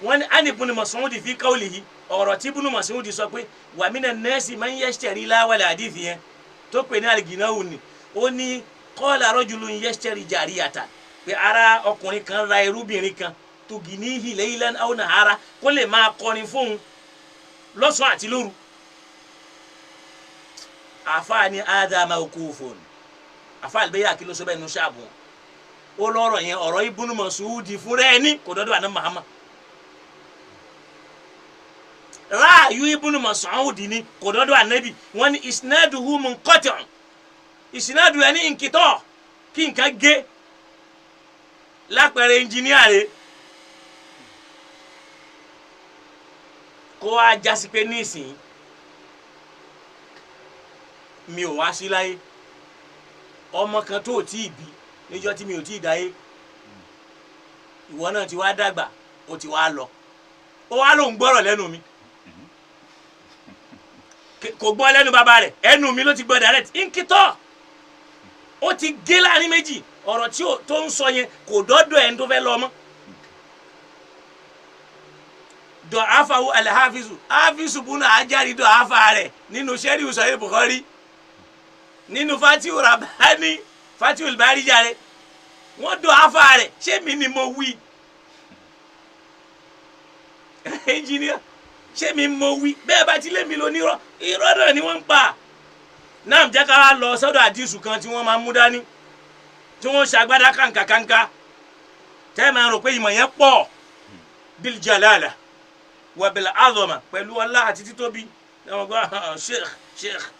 wọ́n ní an ibn Mas'ud fi qawlihi ọ̀rọ̀ tí ibn Mas'ud sọ pé wa mina nasi man yashtari lahwa al-hadith yẹn tó pè ní al-ghinawu ni ó ní qala rajulun yashtari jariyatan pé ara ọkùnrin kan ra irúbìnrin kan tuginihi laylan aw nahara kó lè máa kọrin fóun lọ́sàn àti lóru àfáà ní hadha mawqufun àfáà al-Bayhaqi ló sọ bẹ́ẹ̀ nínú Sha'bu ó lọ́rọ̀ yẹn ọ̀rọ̀ ibn Mas'ud fúnra ẹni kò dọ́dọ̀ àná Muhammad ráàyù ibn Mas'ud ni kò dọ́dọ̀ ànábì wọ́n ní isnaduhu munqati' isnadu ẹni nkìtọ́ kí nǹkan gé lápẹẹrẹ ẹnjìníà rẹ̀ kó wá jásí pé nísìnyí mi ò wá sí láyé ọmọ kan tó tí ì bí níjọ́ tí mi ò tí ì dáyé ìwọ náà ti wá dàgbà ó ti wá lọ ó wá lóun gbọ́rọ̀ lẹ́nu mi kò gbọ́ lẹ́nu bàbá rẹ̀ ẹnu mi ló ti gbọ́ direct nkítọ́ ó ti gé láàrin méjì ọ̀rọ̀ tí tó ń sọ yẹn kò dọ́dọ̀ ẹni tó fẹ́ lọ mọ́ dọ̀ afawu alhafizu hafizu buna ajari dọ̀ afa rẹ̀ nínú sẹ́ríù sọ̀rọ̀ Bukhari nínú fatihu rabani fatihu bari jare wọ́n dọ̀ afa rẹ̀ ṣé mi ni mo wí engineer ṣé mi mo wí bẹ́ẹ̀ bá ti lé mi lọ nírọ́ irọ́ náà ni wọ́n ń pa náà jẹ́ ká lọ sọ́dọ̀ àdìsù kan tí wọ́n máa mú dání tí wọ́n ṣàgbádá kàǹkàkàǹkà tẹ́ máa rò pé ìmọ̀ yẹn pọ̀ bil jalala wa bil azama pẹ̀lú ọlá àti títóbi ẹ̀wọ̀n gbọ́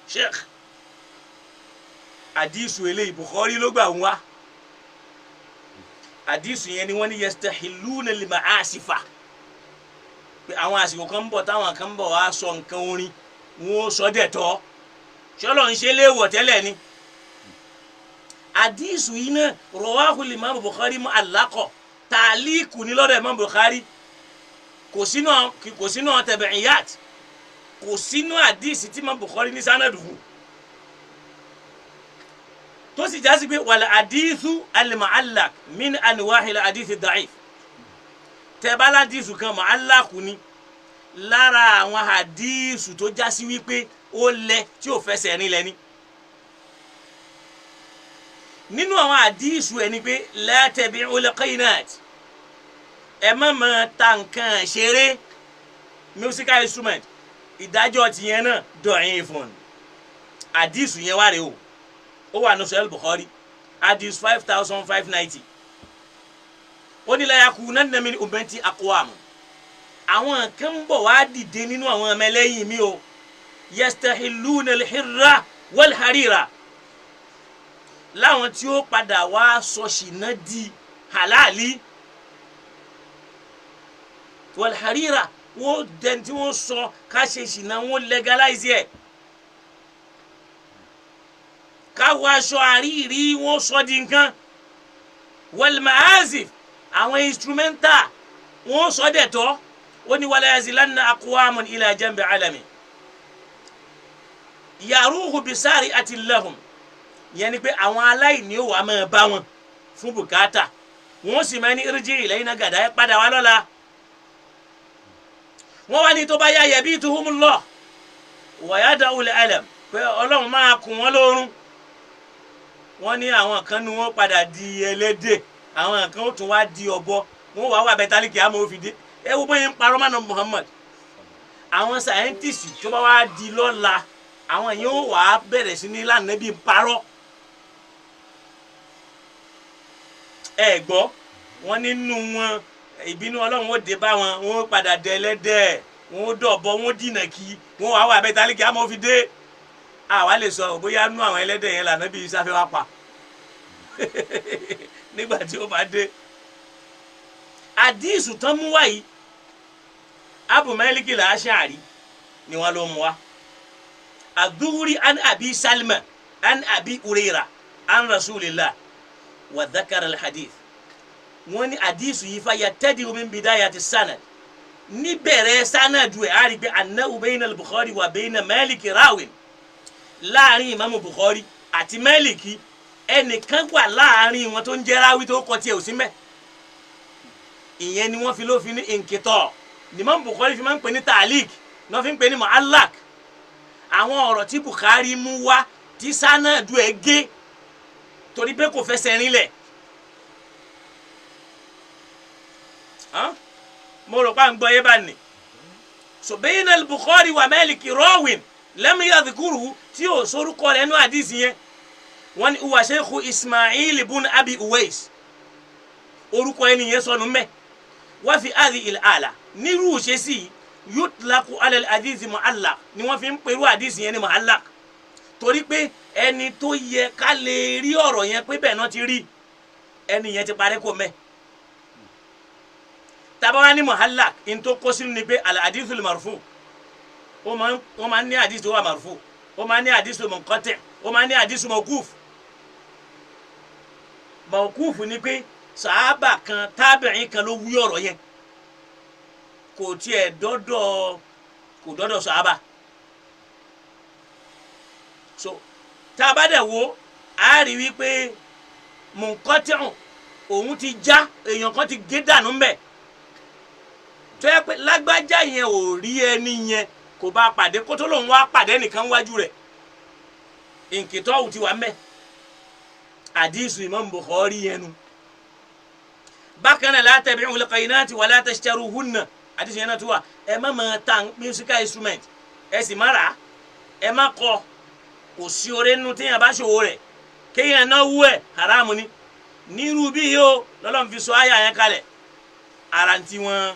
sheikh àdìsù eléyìí Bukhari ló gbà wá àdìsù yẹn ni wọ́n ní yastahilluna lil ma'asifa pé àwọn àsìkò kan ń bọ̀ táwọn kan ń bọ̀ wá sọ nǹkan orin wọn ó sọ dẹ̀ tọ́ ṣọlọ ń ṣe léèwọ̀ tẹ́lẹ̀ ni àdìsù yìí náà rawahu Imam Bukhari mu'allaqan tàlíkù ní lọ́dọ̀ Imam Bukhari kò sínú tabi'iyat kò sínú àdìsù tí Imam Bukhari ní sanaduhu tó sì jásí pé wal hadithu al-mu'allaq min anwa'il hadith ad-da'if tẹ́bálá àdìsù kan mu'allaq ni lára àwọn àdìsù tó jásí wípé ó lẹ tí ò fẹsẹ̀ rìn lẹ́ni nínú àwọn àdìsù ẹni pé la tabi'ul qainat ẹ má máa ta nǹkan ṣeré musical instrument ìdájọ́ tìyẹn náà da'ifun àdìsù yẹn wà rè o ó wà ní Sahih Bukhari àdìsù 5590 ó ní la yakunanna min ummati aqwam àwọn kan ń bọ̀ wá dìde nínú àwọn ọmọ ẹlẹ́yìn mi o yastahilluna al-hirra wal-harira láwọn tí ó padà wá sọ ṣìnà di halali wal-harira wọ́n dẹni tí wọ́n sọ ká ṣe ṣìnà wọ́n legalize ẹ̀ ká wọ aṣọ àríyìrí wọ́n sọ di nǹkan wal-ma'azif àwọn instrumental wọ́n sọ dẹ̀ tọ́ ó ní wala yazilanna aqwamun ila jambi alami yaruhu bisari ati lahum yẹn ni pé àwọn aláìní ò wá máa bá wọn fún bùkátà wọn sì máa ní irji ilayna gàdá ẹ padà wá lọ́la wọn wá ní tó bá yá yabituhumullah wa yada'u al-alam pé Ọlọ́run máa kùn wọn lórun wọn ní àwọn kan ní wọn padà di ẹlẹ́dẹ̀ àwọn kan ó tún wá di ọ̀bọ wọn wá wà bẹtálíkì àmọ́ òfìdí ẹ wo bóyá ń parọ́ mọ́nà Muhammad àwọn sáyẹ́ntìsì tó bá wá di lọ́la àwọn yóò wá bẹ̀rẹ̀ sí ní lànà bí parọ́ ẹ gbọ́ wọn nínú wọn ìbínú Ọlọ́run ó dé bá wọn wọn ó padà dẹ ẹlẹ́dẹ̀ wọn ó dọ̀bọ wọn ó dìnà kí wọn wá wà bẹ́tálíkì àmọ́ fi dé àwa lè sọ bóyá nú àwọn ẹlẹ́dẹ̀ yẹn lànà bí sáfẹ́ wá pa nígbà tí ó bá dé àdìsù tán mú wáyé Abu Malik al-Ash'ari ni wọn ló mú wa. الظهري عن أبي سلمة عن أبي هريرة عن رسول الله وذكر الحديث وني حديث يتدي من بداية السند نبرة سند وعارف أنه بين البخاري وبين مالك راوي láàrin Imam Bukhari àti Málíkì ẹnìkan wà láàrin wọn tó ń jẹ́ ráwí tó kọ tiẹ̀ ò sí mẹ́ ìyẹn ni wọ́n fi ló fi ní inkitọ́ ni Imam Bukhari fi máa ń pè ní ta'liq ní wọ́n fi ń pè ní mu'allaq àwọn ọ̀rọ̀ tí Bukhari mú wá tí sanadu ẹ̀ gé torí pé kò fẹsẹ̀ rinlẹ̀ mo rò pa ń gbọ́ yé bá ní so bayna al-Bukhari wa Málíkì rawin lam yadhkuru tí ó sorúkọ rẹ̀ nínú àdìsí yẹn wọ́n ní huwa Shaykhu Ismail ibn Abi Uwais orúkọ ẹni yẹn sọnù mẹ́ wa fi hadhihi al-ala nírú ṣe sí yutlaqu ala al-hadith mu'allaq ni wọ́n fi ń pẹ̀lú àdìsí yẹn ní mu'allaq torí pé ẹni tó yẹ ká lè rí ọ̀rọ̀ yẹn pé bẹ́ẹ̀ náà ti rí ẹni yẹn ti parẹ́ kó mẹ́ tabawa ni muhallak in tó kó sínú ni pé al-hadithul marfu ó máa ń ní hadith tó wà marfu ó máa ń ní hadith munqati ó máa ń ní hadith mawquf mawquf ni pé sàábà kan tábìrín kan ló wí ọ̀rọ̀ yẹn kò tiẹ̀ dọ́dọ̀ sàábà so tá a bá dẹ̀ wo a rí wípé munqati'un òun ti já èèyàn kan ti gé dànù mbẹ̀ tó yẹ pé lágbájá yẹn ò rí ẹni yẹn kò bá pàdé kó tó lòun wá pàdé nìkan wájú rẹ̀ nkìtọ́ òun ti wà mbẹ̀ àdìsù Imam Bukhari yẹn nu bákan náà la tabi'ul qaynati wa la tashtaruhunna àdìsù yẹn náà tó wà ẹ má máa ta musical instrument ẹ sì má rà ẹ má kọ kò sí oore nínú téèyàn bá ṣòwò rẹ̀ kéèyàn náà wú ẹ̀ haramu ni nírú bí yìí o lọ́lọ́run fi sọ àyà yẹn kalẹ̀ ara tí wọ́n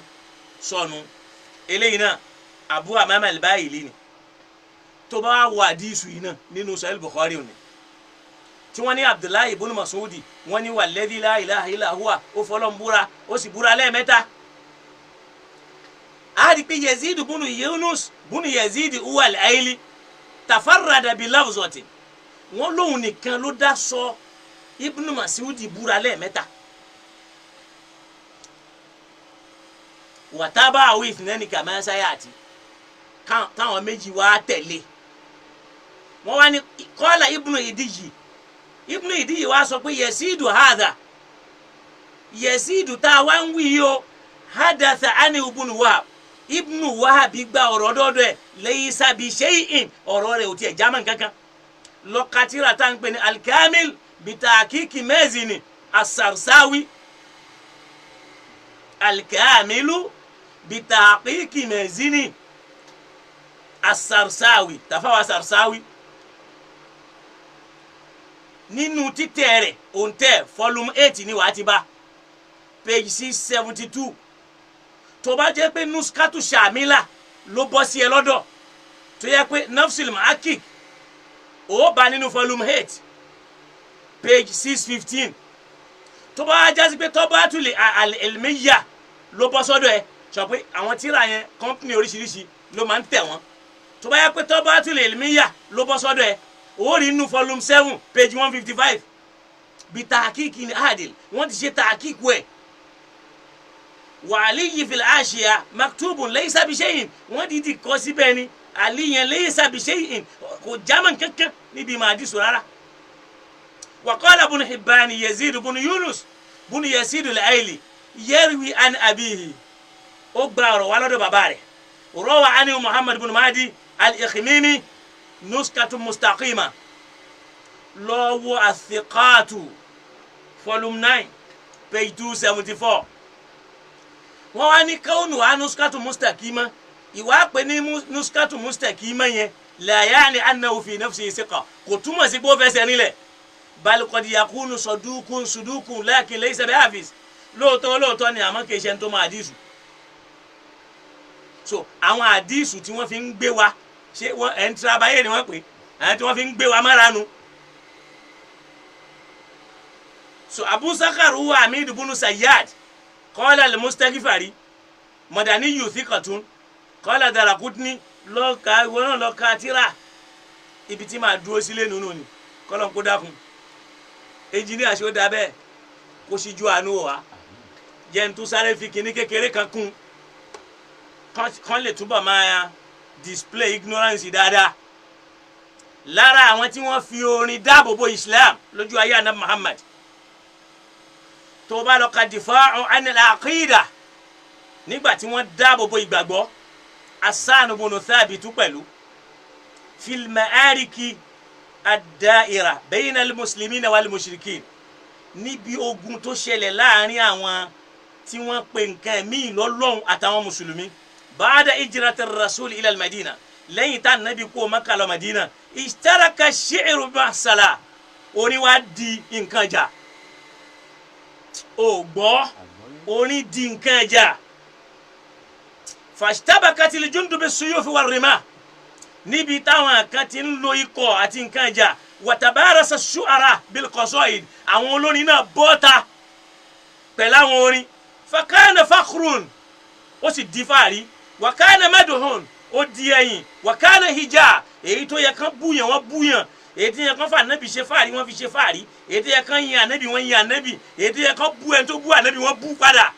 sọnù eléyìí náà Abu Amama al-Bahili ni tó bá wọ àdìsù yìí náà nínú Sahih Bukhari òní tí wọ́n ní Abdullahi ibn Mas'udi wọ́n ní walladhi la ilaha illa huwa ó fọlọ́n búra ó sì búra lẹ́ẹ̀mẹ́ta a rí pé Yazid bunu Yunus bunu Yazid huwa al-Aili tafarrada bi lafzati wọ́n lóhun nìkan ló dá sọ Ibn Mas'udi búra lẹ́ẹ̀mẹ́ta wàtábà àwọn ìfìnnẹ́ni kama sayati táwọn méjì wá tẹ̀lé wọ́n wá ní qala Ibn Idiyyi wá sọ pé Yazidu hadha Yazidu tá a wá ń wí o hadatha ani Ibn Wahab gba ọ̀rọ̀ dọ́dọ̀ ẹ̀ laysa bi shay'in ọ̀rọ̀ rẹ̀ ò tiẹ̀ jámọ́ kankan lọ́kàtìrà tá ń pè ní al-Kamil bitahqiqi Mazini as-Sarsawi al-Kamilu bitahqiqi Mazini as-Sarsawi tafawa Sarsawi nínú títẹ̀ rẹ̀ òǹtẹ̀ volume 8 ni wàá ti bá page 672 tó bá jẹ́ pé nuskatu shamila ló bọ́ sí ẹ lọ́dọ̀ tó yẹ pé nafsul mahakik ó bá nínú volume 8 page 615 tó bá jásí pé Tabatul al-Ilmiyya ló bọ́ sọ́dọ̀ ẹ sọ pé àwọn tíra yẹn company oríṣiríṣi ló máa ń tẹ̀ wọ́n tó bá yẹ pé Tabatul al-Ilmiyya ló bọ́ sọ́dọ̀ ẹ ó rí nínú volume 7 page 155 bí tahakiki ni adil wọ́n ti ṣe tahakiku ẹ̀ wa Aliyi fil ashiya maktubun laysa bi shay'in wọ́n dìídì kọ síbẹ̀ ni Ali yẹn laysa bi shay'in kò jámọ́ kankan níbi màdìsù rárá. wa qala Ibn Hibban Yazid ibn Yunus ibn Yazid al-Aili yarwi an abihi ó gba ọ̀rọ̀ wá lọ́dọ̀ bàbá rẹ̀ rawa anhu Muhammad ibn Mahdi al-Ikhmimi nuskatu mustaqima lọ́wọ́ athiqatu volume 9 page 274 wọ́n wá ní kaunu wa nuskatu mustaqima ìwà pé ní nuskatu mustaqima yẹn la yani annahu fi nafsihi thiqa kò túmọ̀ sí pé ó fẹsẹ̀ nílẹ̀ bal qad yakunu sudukun lakin laysa bihafiz lóòótọ́ ni àmọ́ kì í ṣe tó máa àdìsù so àwọn àdìsù tí wọ́n fi ń gbé wa ṣé wọ́n ẹ̀ ń tirabayé ni wọ́n pè àwọn tí wọ́n fi ń gbé wa máranu so Abu Sakar huwa Hamid ibn Sayyad qala al-Mustaghfari madaniyyu thiqatun qala Daraqutni lọ́ka ìwọ náà lọ́ka tíra ibi tí màá dúró sílé nínú ni kọ́lọ́n kó dákun ẹnjìníà ṣó da bẹ́ẹ̀ kó sì ju àánú wa jẹ́ n tún sáré fi kíní kékeré kan kún kán lè túbọ̀ máa display ignorance dáadáa lára àwọn tí wọ́n fi orin dáàbò bo Islam lójú ayé Ànábì Muhammad tó bá lọ ka difa'u anil aqida nígbà tí wọ́n dáàbò bo ìgbàgbọ́ Hassan ibn Thabit pẹ̀lú fil ma'ariki ad-da'ira bayna al-muslimina wal mushrikin níbi ogun tó ṣẹlẹ̀ láàrin àwọn tí wọ́n pe nǹkan míì lọ́lọ́hun àtàwọn mùsùlùmí ba'da hijratir rasul ila al-Madina lẹ́yìn tá Nábì kó Mákà lọ Madina ishtaraka ash-shi'ru ma'as-salah orin wá di nǹkan jà ó gbọ́ orin di nǹkan jà fashtabakatil jundu bis-suyufi war-rimah níbi táwọn kan ti ń lo ikọ̀ àti nǹkan ìjà watabarasa shu'ara bil qasaid àwọn olórin náà bọ́ta pẹ̀lú àwọn orin fakana fakhrun ó sì di fàárí wakana maduhun ó di ẹ̀yìn wakana hija èyí tó yẹ kán búyàn wọ́n búyàn èyí tó yẹ kán fà ànábì ṣe fàárí wọ́n fi ṣe fàárí èyí tó yẹ kán yin ànábì wọ́n yin ànábì èyí tó yẹ kán bú ẹni tó bú ànábì wọ́n bú padà.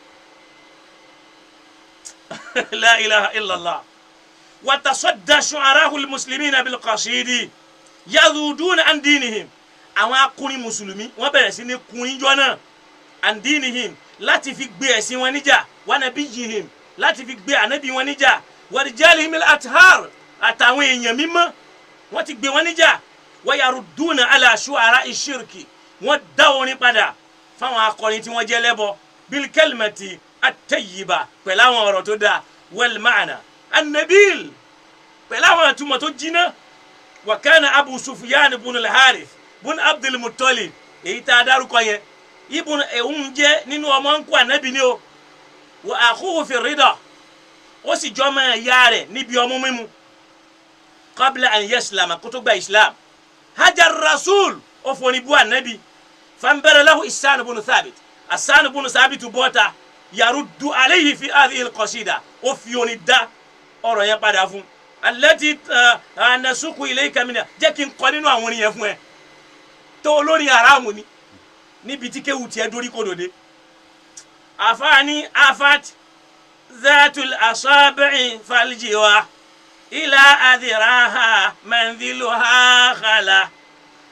La ilaha illallah. وتصدى شعراء المسلمين بالقصيد يذودون عن دينهم àwọn akọrin mùsùlùmí wọ́n bẹ̀rẹ̀ sí ní kùnrin jọ náà عن دينهم láti fi gbé ẹ̀sìn wọn níjà ونبيهم láti fi gbé ànábì wọn níjà ورجالهم الأطهار àtàwọn èèyàn mímọ́ wọ́n ti gbé wọn níjà ويردون على شعراء الشرك wọ́n dá orin padà fáwọn akọrin tí wọ́n jẹ́ lẹ́bọ بالكلمة الطيبة pẹ̀lú àwọn ọ̀rọ̀ tó dáa والمعنى النبيل بلاما توماتو جينا وكان ابو سفيان بن الحارث بن عبد المطلب اي تا دارúkọ yẹn ibn ehun jẹ́ nínú ọmọ nko Ànábì ni o wa akhuhu fi rida ó sì jọmọ ìyá rẹ̀ níbi ọmọ mímu qabla an yaslama kó tó gba islam hajar rasul ó foni bu Ànábì fambara lahu Hassan ibn Thabit Hassan ibn Thabit bota yaruddu alayhi fi hadhihi alqasida ó fi oni da ọ̀rọ̀ yẹn padà fún allati anasuku ilayka mina jẹ́ kí n kọ nínú àwọn orin yẹn fún ẹ tó olórin haramu ni níbi tí kéwù tiẹ̀ dórí kòdòdé àfáàní afat zatul asabi'i faljiwa ila adhiraha manziluha khala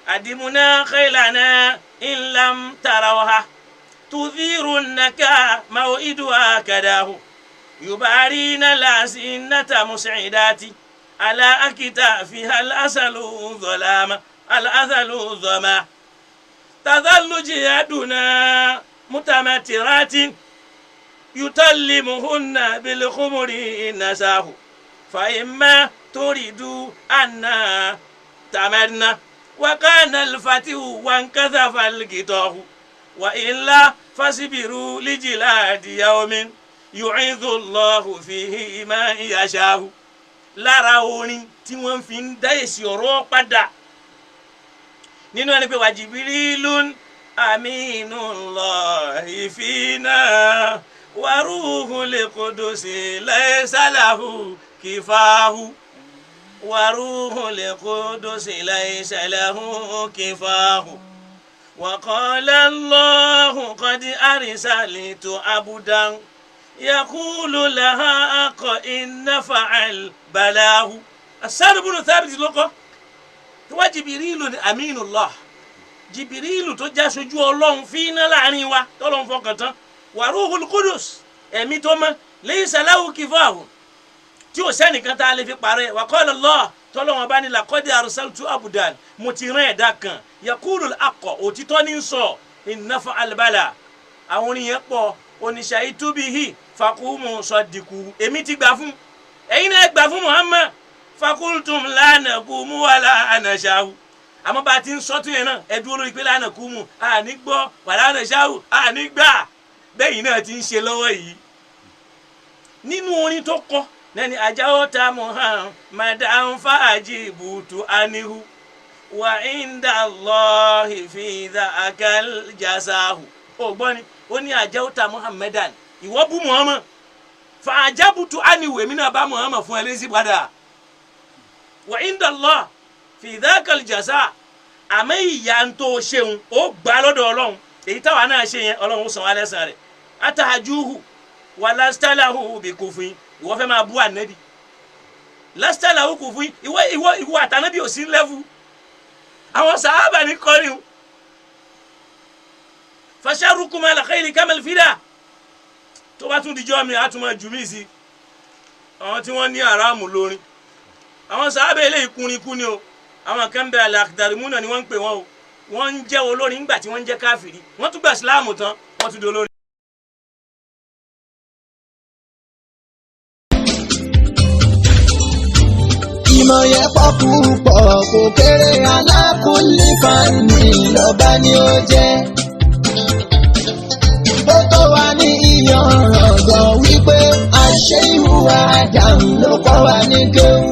adimuna khaylana in lam tarawha tudhirunaka maw'iduha kadahu يبارين الأسنة مسعدات على أكتافها الأسل ظلام الأسل ظما تظل جيادنا متمترات يتلمهن بالخمر نساه فإما تريد أن تمرنا وكان الفتح وانكذف القطاه وإلا فاصبروا لجلاد يوم yu'idhu Allahu fihi man yasha'u lára orin tí wọ́n fi ń dá èsì ọ̀rọ̀ padà nínú ẹni pé wa Jibrilun aminullahi fina wa ruhul qudusi laysa lahu kifahu wa ruhul qudusi laysa lahu kifahu wa qala Allahu qad arsaltu abdan يقول لها إن فعل بلاه Hassan ibn Thabit lọ́kọ́ tó wá Jibrilu aminullah Jibrilu tó já sojú Ọlọ́run fi iná láàrin wa tọ́lọ́run fọkàn tán wa ruhul qudus ẹ̀mí tó mọ́ laysa lahu kifahu tí ò sẹ́nìkan tá a lè fi parẹ́ wa qala Allah tọ́lọ́run bá ní laqad arsaltu abdan mo ti rán ẹ̀dá kan yaqulu al-haqqa òtítọ́ ní sọ inna fa'al bala àwọn oníyẹn pọ̀ oníṣàyí túbíhì fakumu sọdìkù èmi ti gbà fún ẹ̀yin náà gbà fún Muhammad fakultum lánà kùmù wàlà ànàṣàwù àmọ́ bá a ti ń sọ́tún yẹn náà ẹ dúró lórí pé lánà kùmù àní gbọ́ wàlà ànàṣàwù àní gbà bẹ́yìn náà ti ń ṣe lọ́wọ́ yìí nínú orin tó kọ nẹni ajáwó ta Muhammadan fa'ajibutu anihu wa inda Allahi fi dhakal jazahu ó gbọ́ ni ó ní ajáwó ta Muhammadan ìwọ bú Muhammad fa'ajabutu anihu èmi náà bá Muhammad fún ẹ lésì padà wa inda Allah fi dhakal jaza àmọ́ ìyà ń tó ṣeun ó gbà lọ́dọ̀ Ọlọ́run èyí táwa náà ṣe yẹn Ọlọ́run ó san wá lẹ́san rẹ̀ atahajuhu wa lastalahu bi kufin ìwọ fẹ́ máa bú ànábì lastalahu kufin ìwọ àtànábì ò sí level àwọn sàhábà ní kọrin fasharrukum ala khayri kamal fida tó bá tún dijọ́ mi á tún máa jù mí sí àwọn tí wọ́n ní àràmù lórin àwọn sàhábà eléyìí kúrin kú ni o àwọn kan bẹ al-Akhdarimuna ni wọ́n ń pè wọ́n o wọ́n ń jẹ́ olórin nígbà tí wọ́n ń jẹ́ káfìrí wọ́n tún gba ìsìláàmù tán wọ́n tún di olórin. ìmọ̀ yẹn pọ̀ púpọ̀ kò kéré alákùnlé fani lọ́ba ni ó jẹ́. ó tó wà ní ìyànràn wípé àṣẹ ìhùwà Adam ló kọ́ wa ní kéwù.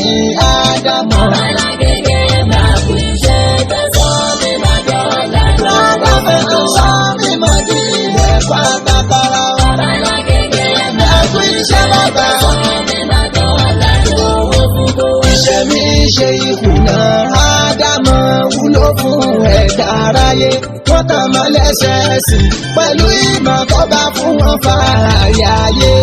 ní Ádámọ̀. Alágége máa kú iṣẹ́ tẹ̀sán mi máa dọ̀la. Ádámọ̀ sọ mímọ́ di ilẹ̀ pátákárá wa. Alágége Ẹ kú iṣẹ́ bàbá. mi máa dọ̀la. Owó fún gbogbo. Ìṣẹ̀mí ṣe ìkùnà Ádámọ̀ wúlò fún ẹ̀dá aráyé. Wọ́n tàn mọ́ lẹ́sẹ̀ẹ́sì pẹ̀lú ìmọ̀ tó bá fún wọn fààyè ayé.